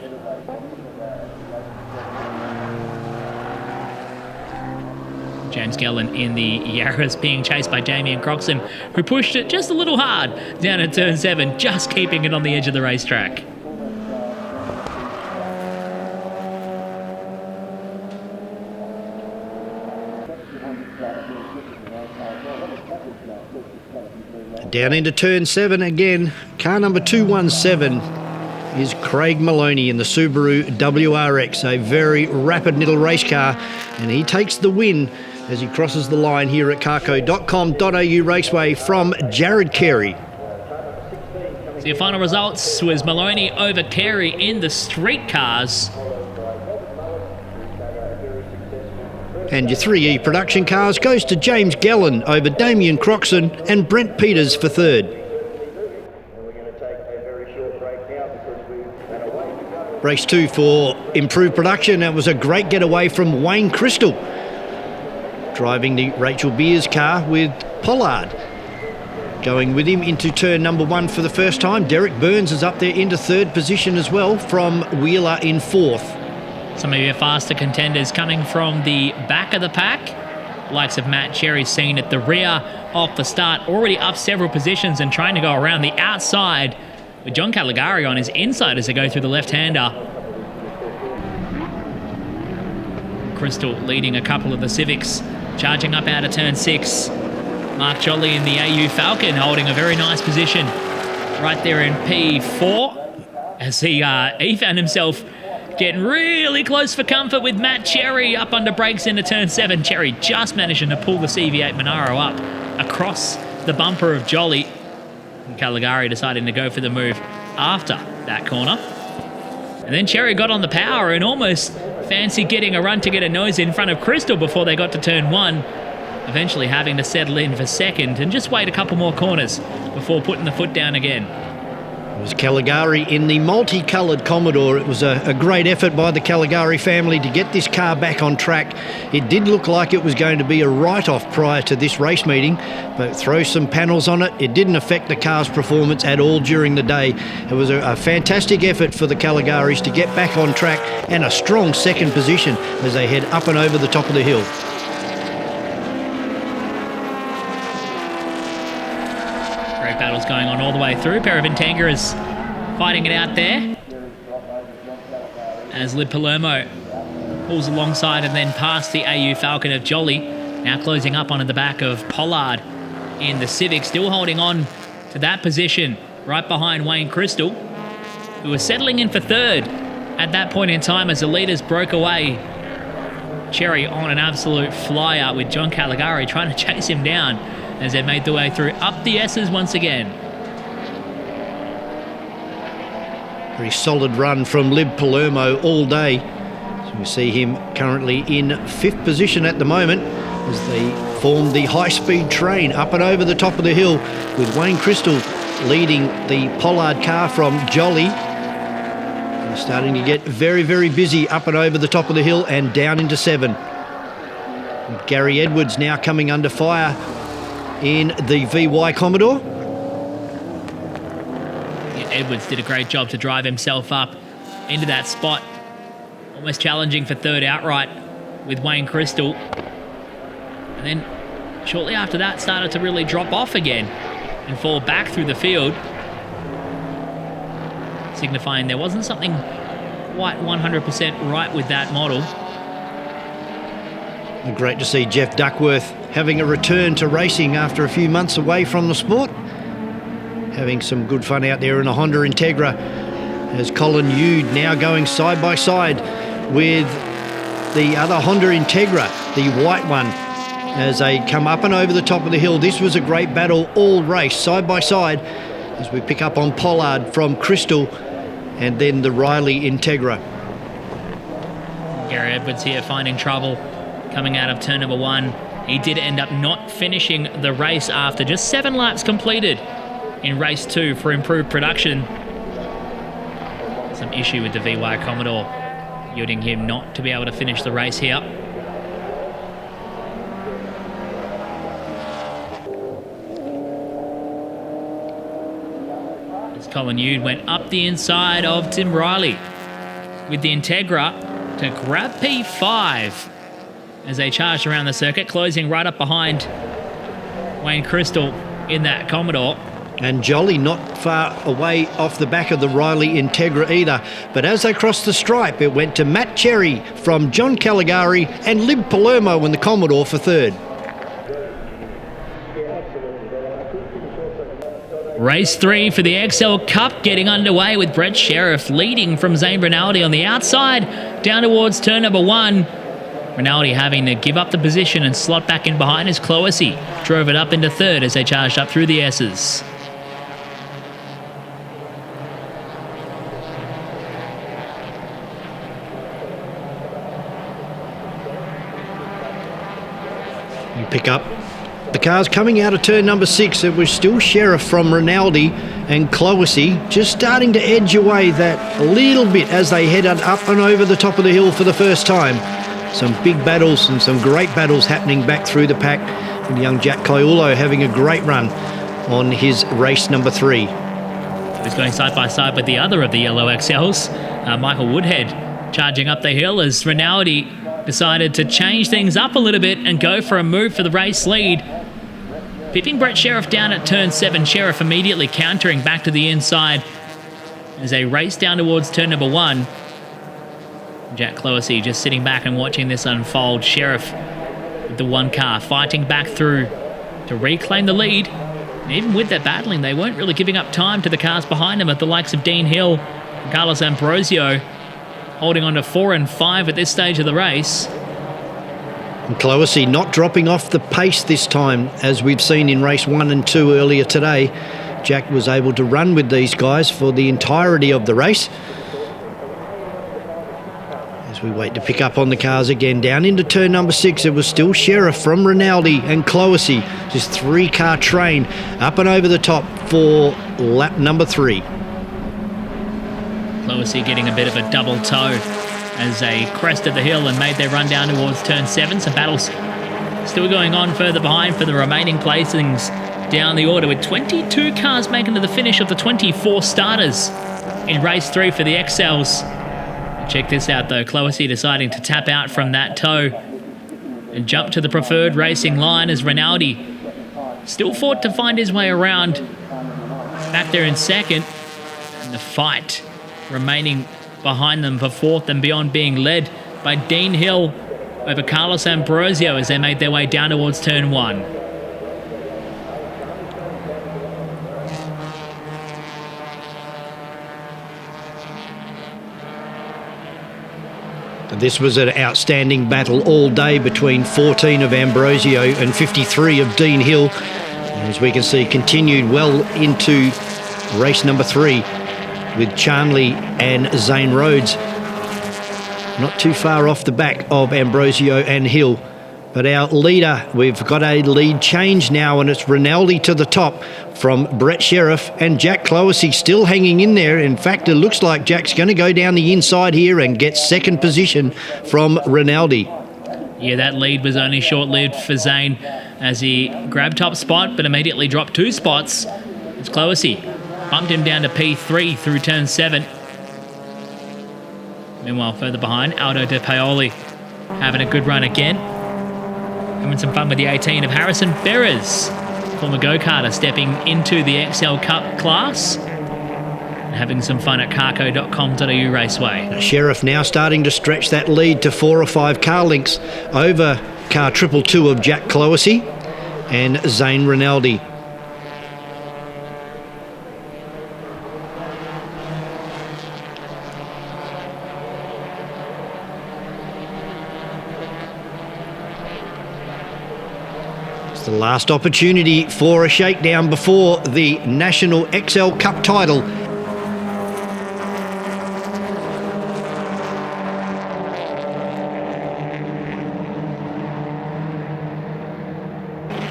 James Gallen in the Yaris being chased by Damien Croxon, who pushed it just a little hard down at turn 7, just keeping it on the edge of the racetrack. Down into turn 7 again. Car number 217 is Craig Maloney in the Subaru WRX, a very rapid little race car, and he takes the win as he crosses the line here at carco.com.au Raceway from Jared Carey. So your final results was Maloney over Carey in the street cars. And your 3E production cars goes to James Gallen over Damien Croxon and Brent Peters for third. Race 2 for improved production. That was a great getaway from Wayne Crystal, driving the Rachel Beers car with Pollard going with him into turn number 1 for the first time. Derek Burns is up there into third position as well from Wheeler in 4th. Some of your faster contenders coming from the back of the pack. Likes of Matt Cherry seen at the rear off the start, already up several positions and trying to go around the outside with John Caligari on his inside as they go through the left-hander. Crystal leading a couple of the Civics, charging up out of turn 6. Mark Jolly in the AU Falcon holding a very nice position right there in P4 as he found himself getting really close for comfort with Matt Cherry up under brakes into turn 7. Cherry just managing to pull the CV8 Monaro up across the bumper of Jolly. And Caligari deciding to go for the move after that corner. And then Cherry got on the power and almost fancied getting a run to get a nose in front of Crystal before they got to turn 1. Eventually having to settle in for second and just wait a couple more corners before putting the foot down again. It was Caligari in the multicoloured Commodore. It was a great effort by the Caligari family to get this car back on track. It did look like it was going to be a write-off prior to this race meeting, but throw some panels on it. It didn't affect the car's performance at all during the day. It was a fantastic effort for the Caligaris to get back on track and a strong second position as they head up and over the top of the hill. Battles going on all the way through. Pair of Intangras fighting it out there as Lib Palermo pulls alongside and then past the AU Falcon of Jolly. Now closing up onto the back of Pollard in the Civic, still holding on to that position right behind Wayne Crystal, who was settling in for third at that point in time as the leaders broke away. Cherry on an absolute flyer with John Caligari trying to chase him down as they made their way through up the S's once again. Very solid run from Lib Palermo all day. So we see him currently in 5th position at the moment as they form the high-speed train up and over the top of the hill with Wayne Crystal leading the Pollard car from Jolly. They're starting to get very, very busy up and over the top of the hill and down into 7. With Gary Edwards now coming under fire in the VY Commodore. Yeah, Edwards did a great job to drive himself up into that spot, almost challenging for third outright with Wayne Crystal. And then shortly after that started to really drop off again and fall back through the field, signifying there wasn't something quite 100% right with that model. And great to see Jeff Duckworth having a return to racing after a few months away from the sport. Having some good fun out there in a Honda Integra as Colin Yude now going side by side with the other Honda Integra, the white one, as they come up and over the top of the hill. This was a great battle all race, side by side, as we pick up on Pollard from Crystal and then the Riley Integra. Gary Edwards here finding trouble coming out of turn number 1. He did end up not finishing the race after just 7 laps completed in race 2 for improved production. Some issue with the VY Commodore, yielding him not to be able to finish the race here. As Colin Yude went up the inside of Tim Riley with the Integra to grab P5 as they charged around the circuit, closing right up behind Wayne Crystal in that Commodore. And Jolly not far away off the back of the Riley Integra either. But as they crossed the stripe, it went to Matt Cherry from John Caligari and Lib Palermo in the Commodore for third. Race 3 for the XL Cup getting underway with Brett Sheriff leading from Zane Rinaldi on the outside down towards turn number 1. Rinaldi having to give up the position and slot back in behind as Cloessy drove it up into third as they charged up through the S's. You pick up the cars coming out of turn number 6. It was still Sheriff from Rinaldi and Cloessy just starting to edge away that a little bit as they headed up and over the top of the hill for the first time. Some big battles and some great battles happening back through the pack. And young Jack Coiulo having a great run on his race number 3. He was going side by side with the other of the yellow XLs, Michael Woodhead, charging up the hill as Rinaldi decided to change things up a little bit and go for a move for the race lead. Pipping Brett Sheriff down at turn 7. Sheriff immediately countering back to the inside as they race down towards turn number 1. Jack Cloesy just sitting back and watching this unfold. Sheriff with the one car fighting back through to reclaim the lead. And even with that battling, they weren't really giving up time to the cars behind them at the likes of Dean Hill and Carlos Ambrosio, holding on to 4 and 5 at this stage of the race. And Cloesy not dropping off the pace this time, as we've seen in race 1 and 2 earlier today. Jack was able to run with these guys for the entirety of the race. As we wait to pick up on the cars again, down into turn number 6, it was still Sheriff from Rinaldi and Cloesy. Just 3-car train up and over the top for lap number 3. Cloesy getting a bit of a double toe as they crested the hill and made their run down towards turn 7. Some battles still going on further behind for the remaining placings down the order, with 22 cars making to the finish of the 24 starters in race 3 for the XLs. Check this out though, Cloesy deciding to tap out from that toe and jump to the preferred racing line as Rinaldi still fought to find his way around back there in second, and the fight remaining behind them for 4th and beyond, being led by Dean Hill over Carlos Ambrosio as they made their way down towards turn 1. This was an outstanding battle all day between 14 of Ambrosio and 53 of Dean Hill. And as we can see, continued well into race number 3 with Charnley and Zane Rhodes not too far off the back of Ambrosio and Hill. But our leader, we've got a lead change now, and it's Rinaldi to the top from Brett Sheriff, and Jack Cloesy still hanging in there. In fact, it looks like Jack's going to go down the inside here and get second position from Rinaldi. Yeah, that lead was only short-lived for Zane as he grabbed top spot but immediately dropped 2 spots. It's Cloesy bumped him down to P3 through turn 7. Meanwhile, further behind, Aldo De Paoli having a good run again. Having some fun with the 18 of Harrison Ferrez, former go-karter, stepping into the XL Cup class and having some fun at carco.com.au Raceway. Sheriff now starting to stretch that lead to 4 or 5 car lengths over car 222 of Jack Cloesy and Zane Rinaldi. The last opportunity for a shakedown before the National XL Cup title.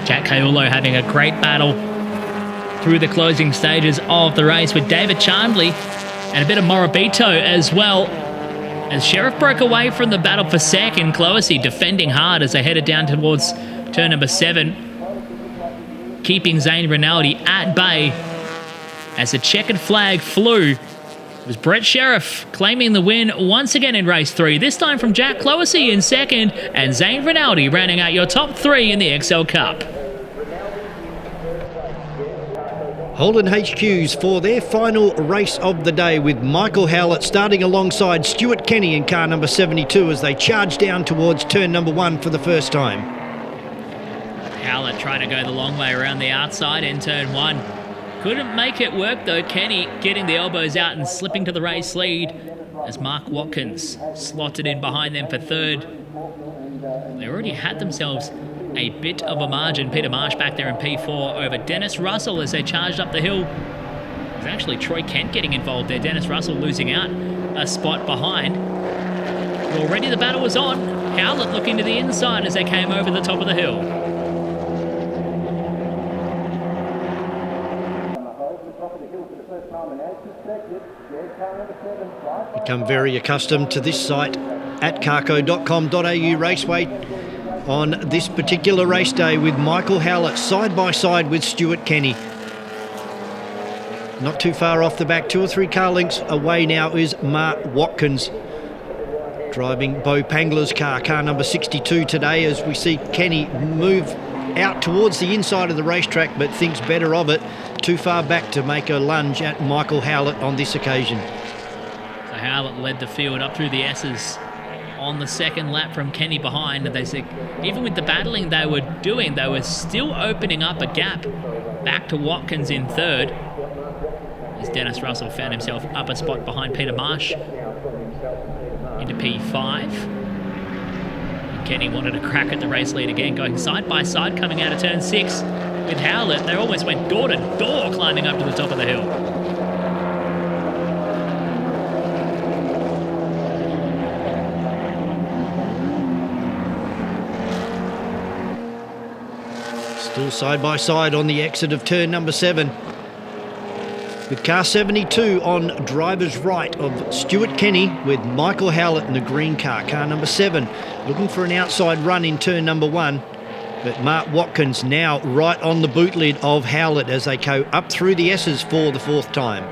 Jack Caiulo having a great battle through the closing stages of the race with David Charnley and a bit of Morabito as well, as Sheriff broke away from the battle for second. Cloesy defending hard as they headed down towards turn number 7, keeping Zane Rinaldi at bay as the checkered flag flew. It was Brett Sheriff claiming the win once again in race 3, this time from Jack Cloesy in second and Zane Rinaldi rounding out your top 3 in the XL Cup. Holden HQs for their final race of the day, with Michael Howlett starting alongside Stuart Kenny in car number 72 as they charge down towards turn number 1 for the first time. Howlett trying to go the long way around the outside in turn 1. Couldn't make it work though. Kenny getting the elbows out and slipping to the race lead as Mark Watkins slotted in behind them for third. They already had themselves a bit of a margin. Peter Marsh back there in P4 over Dennis Russell as they charged up the hill. It was actually Troy Kent getting involved there. Dennis Russell losing out a spot behind. But already the battle was on. Howlett looking to the inside as they came over the top of the hill. Become very accustomed to this site at carco.com.au Raceway on this particular race day, with Michael Howlett side by side with Stuart Kenny. Not too far off the back, 2 or 3 car lengths away now is Mark Watkins. driving Bo Pangler's car number 62 today, as we see Kenny move out towards the inside of the racetrack, but thinks better of it. Too far back to make a lunge at Michael Howlett on this occasion. So Howlett led the field up through the S's on the second lap from Kenny behind, and they said even with the battling they were doing, they were still opening up a gap back to Watkins in third, as Dennis Russell found himself up a spot behind Peter Marsh into P5. Kenny wanted a crack at the race lead again, going side by side coming out of turn 6 with Howlett. They almost went door to door climbing up to the top of the hill. Still side by side on the exit of turn number 7. With car 72 on driver's right of Stuart Kenny, with Michael Howlett in the green car number 7, looking for an outside run in turn number 1. But Mark Watkins now right on the boot lid of Howlett as they go up through the S's for the 4th time.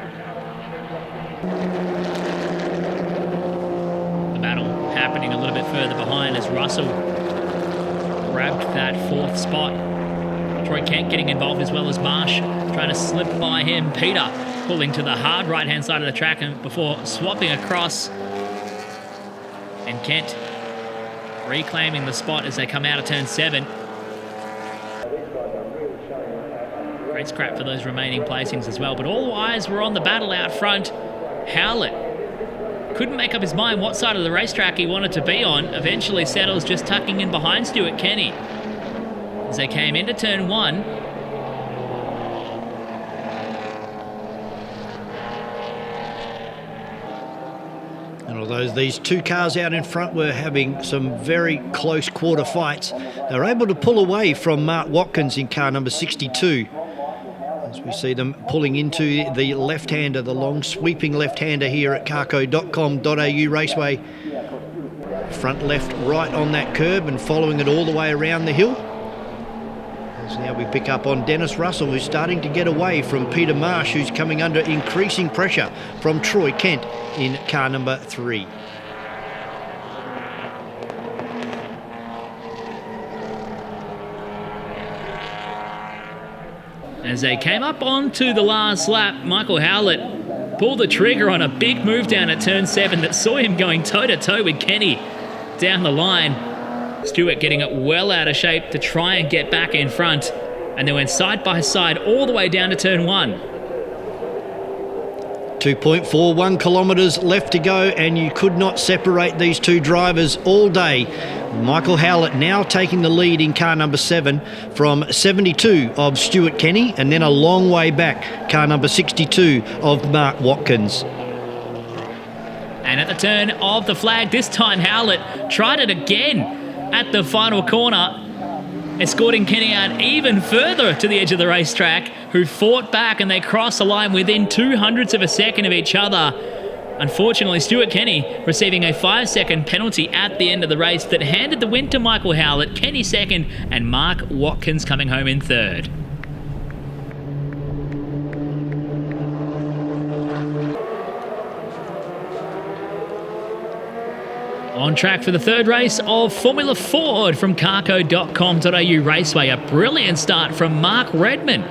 The battle happening a little bit further behind as Russell grabbed that 4th spot. Troy Kent getting involved as well as Marsh, trying to slip by him. Peter pulling to the hard right-hand side of the track and before swapping across. And Kent reclaiming the spot as they come out of turn 7. Great scrap for those remaining placings as well. But all eyes were on the battle out front. Howlett couldn't make up his mind what side of the racetrack he wanted to be on. Eventually settles just tucking in behind Stuart Kenny. As they came into turn 1, and although these two cars out in front were having some very close quarter fights, they were able to pull away from Mark Watkins in car number 62. As we see them pulling into the left-hander, the long sweeping left-hander here at carco.com.au Raceway. Front left right on that curb and following it all the way around the hill. As now we pick up on Dennis Russell, who's starting to get away from Peter Marsh, who's coming under increasing pressure from Troy Kent in car number 3. As they came up onto the last lap, Michael Howlett pulled the trigger on a big move down at turn 7 that saw him going toe-to-toe with Kenny down the line. Stewart getting it well out of shape to try and get back in front. And they went side by side all the way down to turn 1. 2.41 kilometres left to go, and you could not separate these two drivers all day. Michael Howlett now taking the lead in car number 7 from 72 of Stuart Kenny, and then a long way back, car number 62 of Mark Watkins. And at the turn of the flag, this time Howlett tried it again at the final corner, escorting Kenny out even further to the edge of the racetrack, who fought back and they crossed the line within 0.02 of a second of each other. Unfortunately, Stuart Kenny receiving a 5-second penalty at the end of the race that handed the win to Michael Howlett, Kenny second, and Mark Watkins coming home in third. On track for the third race of Formula Ford from carco.com.au Raceway. A brilliant start from Mark Redman.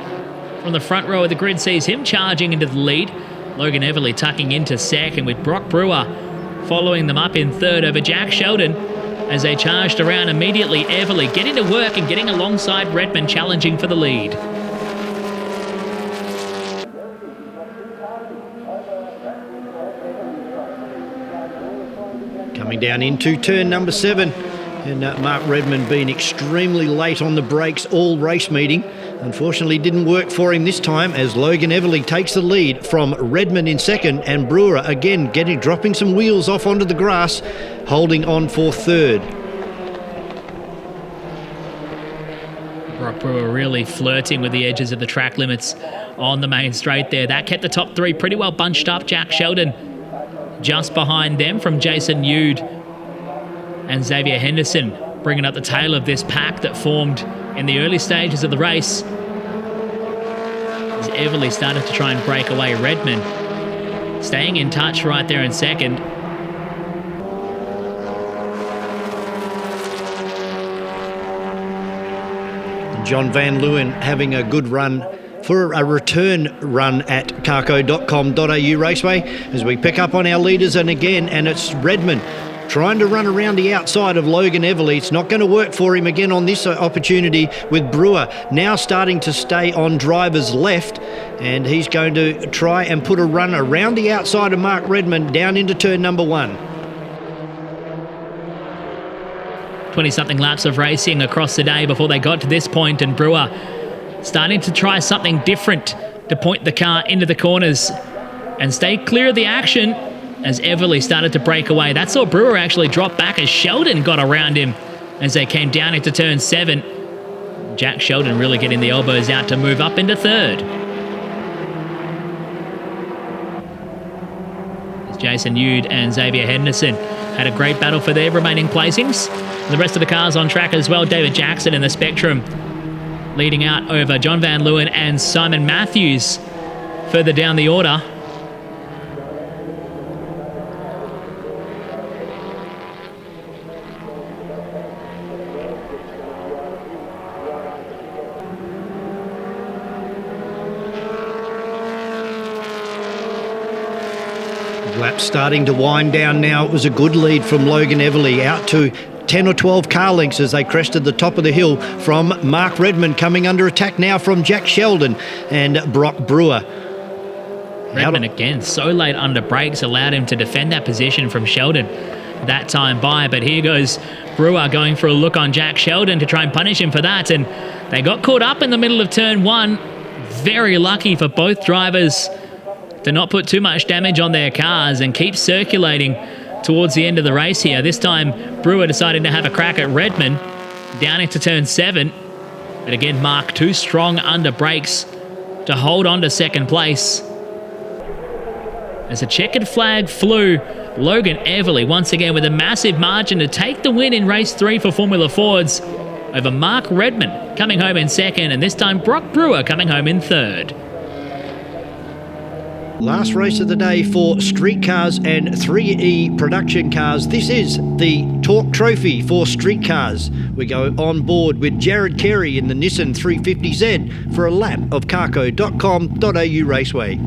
From the front row of the grid sees him charging into the lead. Logan Everly tucking into second, with Brock Brewer following them up in third over Jack Sheldon as they charged around immediately. Everly getting to work and getting alongside Redman, challenging for the lead. Coming down into turn number 7, and Mark Redman being extremely late on the brakes all race meeting. Unfortunately didn't work for him this time, as Logan Everly takes the lead from Redman in second, and Brewer again dropping some wheels off onto the grass, holding on for third. Brock Brewer really flirting with the edges of the track limits on the main straight there. That kept the top 3 pretty well bunched up. Jack Sheldon just behind them from Jason Yude and Xavier Henderson, bringing up the tail of this pack that formed in the early stages of the race. As Everly started to try and break away, Redman staying in touch right there in second. John Van Leeuwen having a good run for a return run at carco.com.au Raceway as we pick up on our leaders, and it's Redmond trying to run around the outside of Logan Everly. It's not going to work for him again on this opportunity, with Brewer now starting to stay on driver's left, and he's going to try and put a run around the outside of Mark Redmond down into turn number 1. 20-something laps of racing across the day before they got to this point, and Brewer starting to try something different to point the car into the corners and stay clear of the action as Everly started to break away. That saw Brewer actually drop back as Sheldon got around him as they came down into turn 7. Jack Sheldon really getting the elbows out to move up into third. As Jason Yude and Xavier Henderson had a great battle for their remaining placings. And the rest of the cars on track as well. David Jackson in the Spectrum leading out over John Van Leeuwen and Simon Matthews further down the order. Lap starting to wind down now. It was a good lead from Logan Everly, out to 10 or 12 car lengths as they crested the top of the hill from Mark Redmond, coming under attack now from Jack Sheldon and Brock Brewer. Redmond again so late under brakes allowed him to defend that position from Sheldon that time by, but here goes Brewer going for a look on Jack Sheldon to try and punish him for that, and they got caught up in the middle of turn 1. Very lucky for both drivers to not put too much damage on their cars and keep circulating towards the end of the race here. This time, Brewer decided to have a crack at Redmond down into turn 7. But again, Mark too strong under brakes to hold on to second place. As a checkered flag flew, Logan Everly once again with a massive margin to take the win in race 3 for Formula Fords over Mark Redmond coming home in second, and this time Brock Brewer coming home in third. Last race of the day for Streetcars and 3E production cars. This is the Torque Trophy for Streetcars. We go on board with Jared Carey in the Nissan 350Z for a lap of carco.com.au Raceway.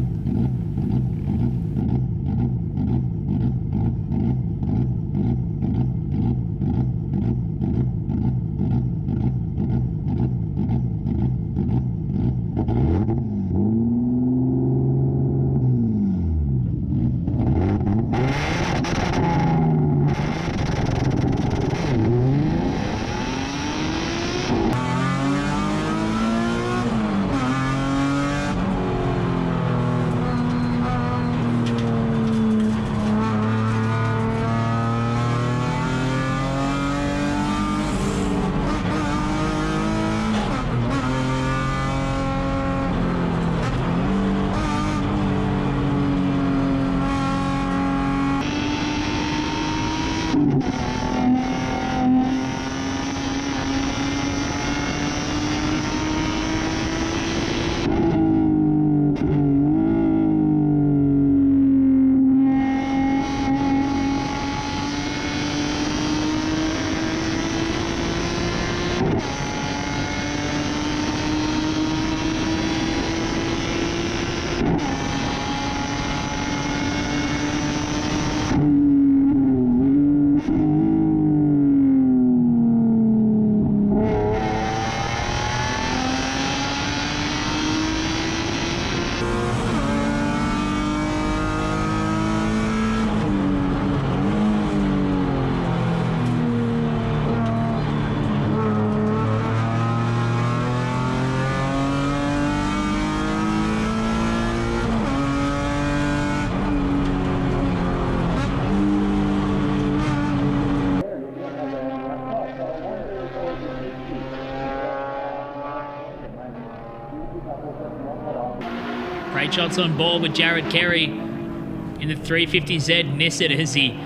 Great shots on board with Jared Carey in the 350Z Nissan as he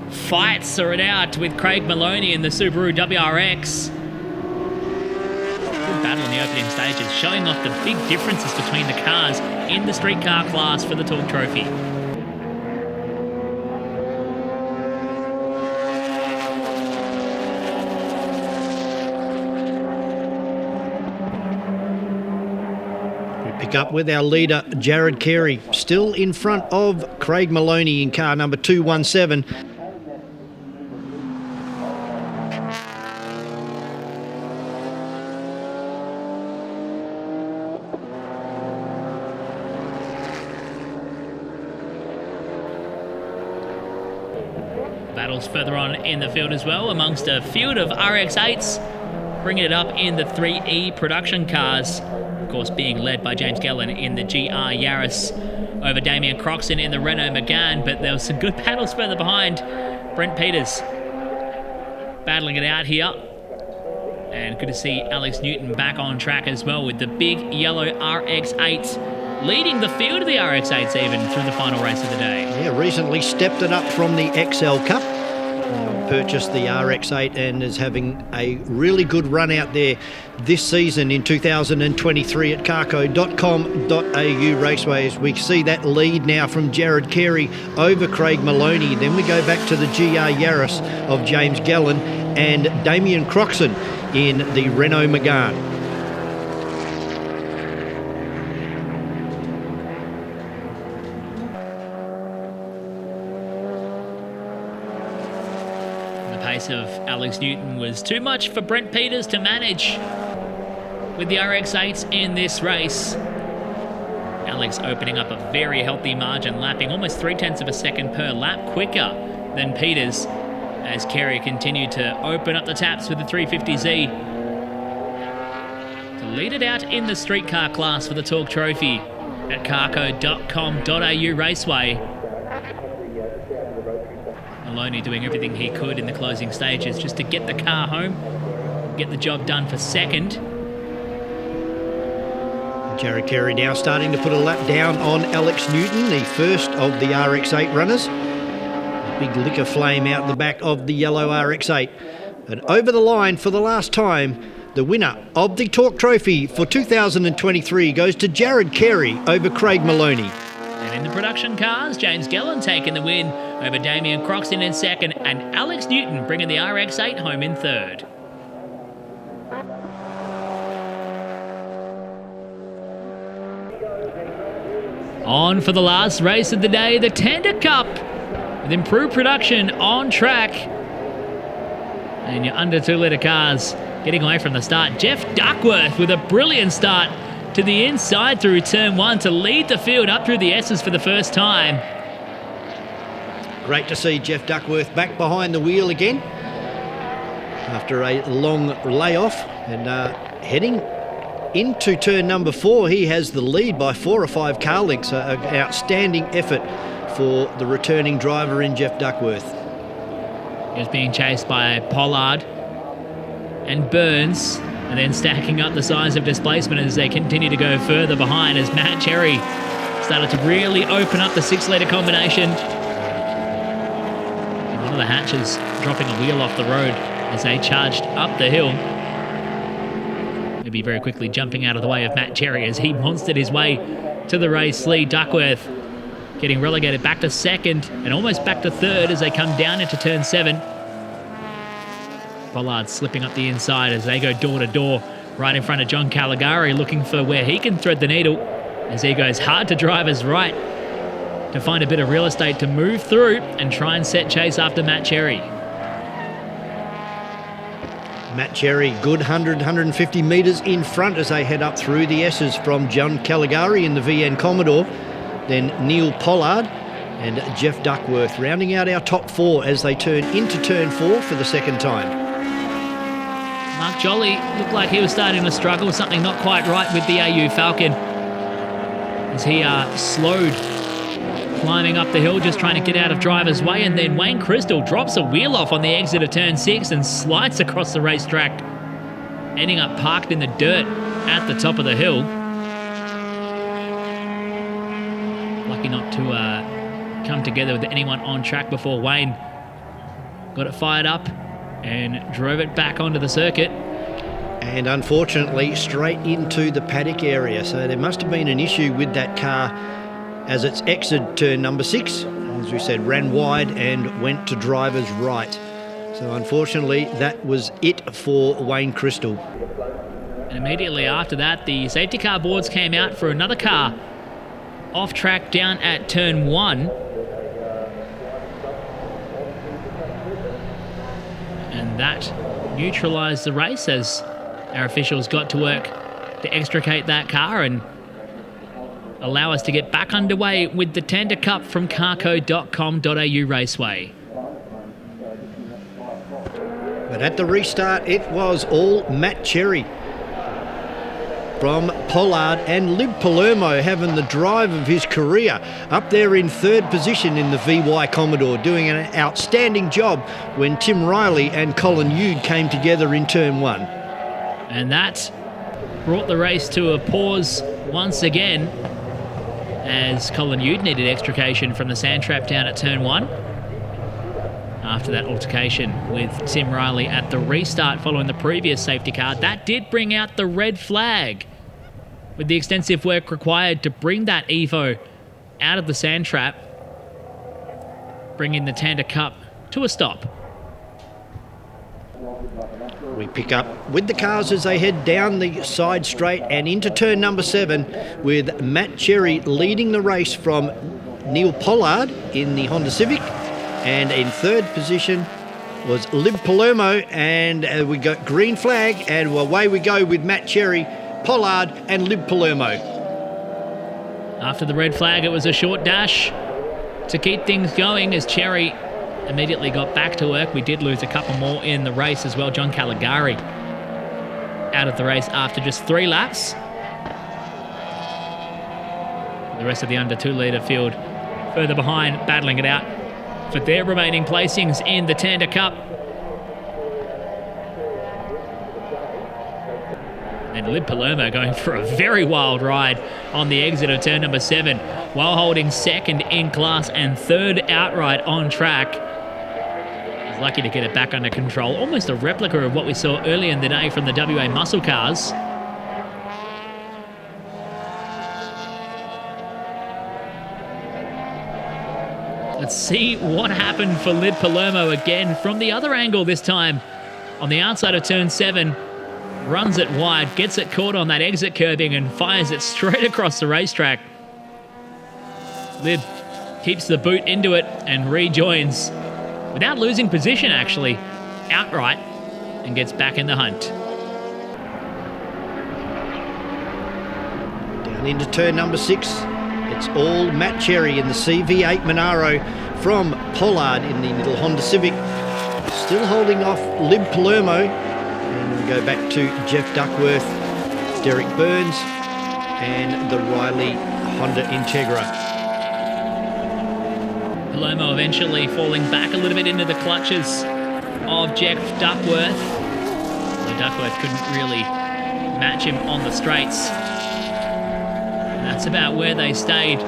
fights it out with Craig Maloney in the Subaru WRX. Good battle in the opening stages, showing off the big differences between the cars in the streetcar class for the Torque Trophy. pick up with our leader, Jared Carey, still in front of Craig Maloney in car number 217. Battles further on in the field as well, amongst a field of RX-8s, bringing it up in the 3E production cars. Of course, being led by James Gellan in the GR Yaris over Damien Croxton in the Renault Megane, but there was some good battles further behind. Brent Peters battling it out here. And good to see Alex Newton back on track as well with the big yellow RX-8 leading the field of the RX-8s even through the final race of the day. Yeah, recently stepped it up from the XL Cup. Purchased the RX-8 and is having a really good run out there this season in 2023 at carco.com.au Raceways. We see that lead now from Jared Carey over Craig Maloney. Then we go back to the GR Yaris of James Gellan and Damien Croxton in the Renault Megane. Of Alex Newton was too much for Brent Peters to manage with the RX-8s in this race. Alex opening up a very healthy margin, lapping almost 0.3 of a second per lap quicker than Peters as Carey continued to open up the taps with the 350Z to lead it out in the streetcar class for the Torque Trophy at carco.com.au Raceway. Maloney doing everything he could in the closing stages just to get the car home, get the job done for second. Jared Carey now starting to put a lap down on Alex Newton, the first of the RX-8 runners. A big liquor flame out the back of the yellow RX-8. And over the line for the last time, the winner of the Torque Trophy for 2023 goes to Jared Carey over Craig Maloney. And in the production cars, James Gellan taking the win over Damien Croxton in second, and Alex Newton bringing the RX-8 home in third. On for the last race of the day, the Tander Cup, with improved production on track. And your under 2 litre cars getting away from the start. Jeff Duckworth with a brilliant start to the inside through turn 1 to lead the field up through the S's for the first time. Great to see Jeff Duckworth back behind the wheel again after a long layoff, and heading into turn number 4, he has the lead by 4 or 5 car lengths. An outstanding effort for the returning driver in Jeff Duckworth. He was being chased by Pollard and Burns, and then stacking up the size of displacement as they continue to go further behind as Matt Cherry started to really open up the 6 litre combination. And one of the hatches dropping a wheel off the road as they charged up the hill. Maybe very quickly jumping out of the way of Matt Cherry as he monstered his way to the race lead. Duckworth getting relegated back to second and almost back to third as they come down into turn 7. Pollard slipping up the inside as they go door to door right in front of John Caligari, looking for where he can thread the needle as he goes hard to drivers right to find a bit of real estate to move through and try and set chase after Matt Cherry. Matt Cherry, good 150 metres in front as they head up through the S's from John Caligari in the VN Commodore, then Neil Pollard and Jeff Duckworth rounding out our top 4 as they turn into turn 4 for the second time. Mark Jolly looked like he was starting to struggle with something not quite right with the AU Falcon as he slowed climbing up the hill, just trying to get out of driver's way, and then Wayne Crystal drops a wheel off on the exit of turn 6 and slides across the racetrack, ending up parked in the dirt at the top of the hill. Lucky not to come together with anyone on track before Wayne got it fired up and drove it back onto the circuit. And unfortunately straight into the paddock area, so there must have been an issue with that car as it's exited turn number 6. As we said, ran wide and went to driver's right. So unfortunately that was it for Wayne Crystal. And immediately after that, the safety car boards came out for another car off track down at turn 1. And that neutralised the race as our officials got to work to extricate that car and allow us to get back underway with the Tander Cup from carco.com.au Raceway. But at the restart, it was all Matt Cherry from Pollard, and Lib Palermo having the drive of his career up there in third position in the VY Commodore, doing an outstanding job when Tim Riley and Colin Yude came together in turn 1. And that brought the race to a pause once again as Colin Yude needed extrication from the sand trap down at turn 1 after that altercation with Tim Riley at the restart following the previous safety car. That did bring out the red flag with the extensive work required to bring that Evo out of the sand trap, bringing the Tander Cup to a stop. We pick up with the cars as they head down the side straight and into turn number 7, with Matt Cherry leading the race from Neil Pollard in the Honda Civic, and in third position was Lib Palermo, and we got green flag, and away we go with Matt Cherry, Pollard and Lib Palermo. After the red flag, it was a short dash to keep things going as Cherry immediately got back to work. We did lose a couple more in the race as well. John Caligari out of the race after just 3 laps. The rest of the under 2 litre field further behind, battling it out for their remaining placings in the Tander Cup. And Lib Palermo going for a very wild ride on the exit of turn number 7 while holding second in class and third outright on track. He's lucky to get it back under control. Almost a replica of what we saw earlier in the day from the WA muscle cars. Let's see what happened for Lib Palermo again from the other angle this time. On the outside of turn 7, runs it wide, gets it caught on that exit curbing and fires it straight across the racetrack. Lib keeps the boot into it and rejoins, without losing position actually, outright, and gets back in the hunt. Down into turn number 6. It's all Matt Cherry in the CV8 Monaro from Pollard in the little Honda Civic. Still holding off Lib Palermo. And we go back to Jeff Duckworth, Derek Burns, and the Riley Honda Integra. Palermo eventually falling back a little bit into the clutches of Jeff Duckworth. So Duckworth couldn't really match him on the straights. That's about where they stayed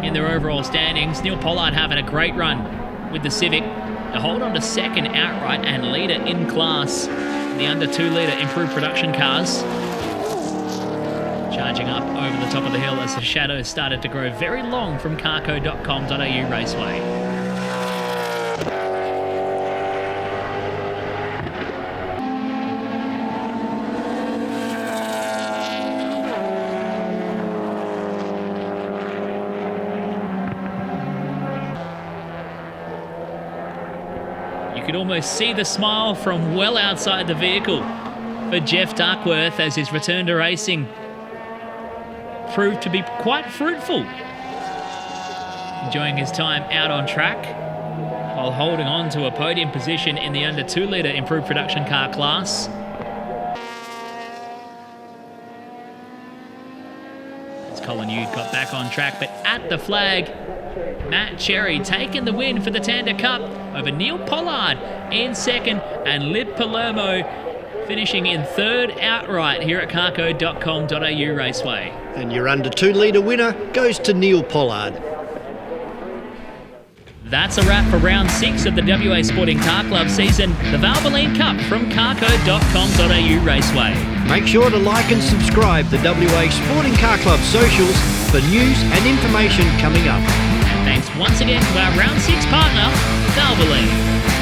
in their overall standings. Neil Pollard having a great run with the Civic to hold on to second outright and leader in class. The under 2 litre improved production cars charging up over the top of the hill as the shadows started to grow very long from carco.com.au Raceway. You could almost see the smile from well outside the vehicle for Jeff Duckworth as his return to racing proved to be quite fruitful. Enjoying his time out on track while holding on to a podium position in the under 2 litre improved production car class. As Colin Yude got back on track, but at the flag, Matt Cherry taking the win for the Tander Cup over Neil Pollard in second and Lib Palermo finishing in third outright here at carco.com.au Raceway. And your under 2 litre winner goes to Neil Pollard. That's a wrap for round 6 of the WA Sporting Car Club season, the Valvoline Cup from carco.com.au Raceway. Make sure to like and subscribe the WA Sporting Car Club socials for news and information coming up. And thanks once again to our round 6 partner, Valvoline.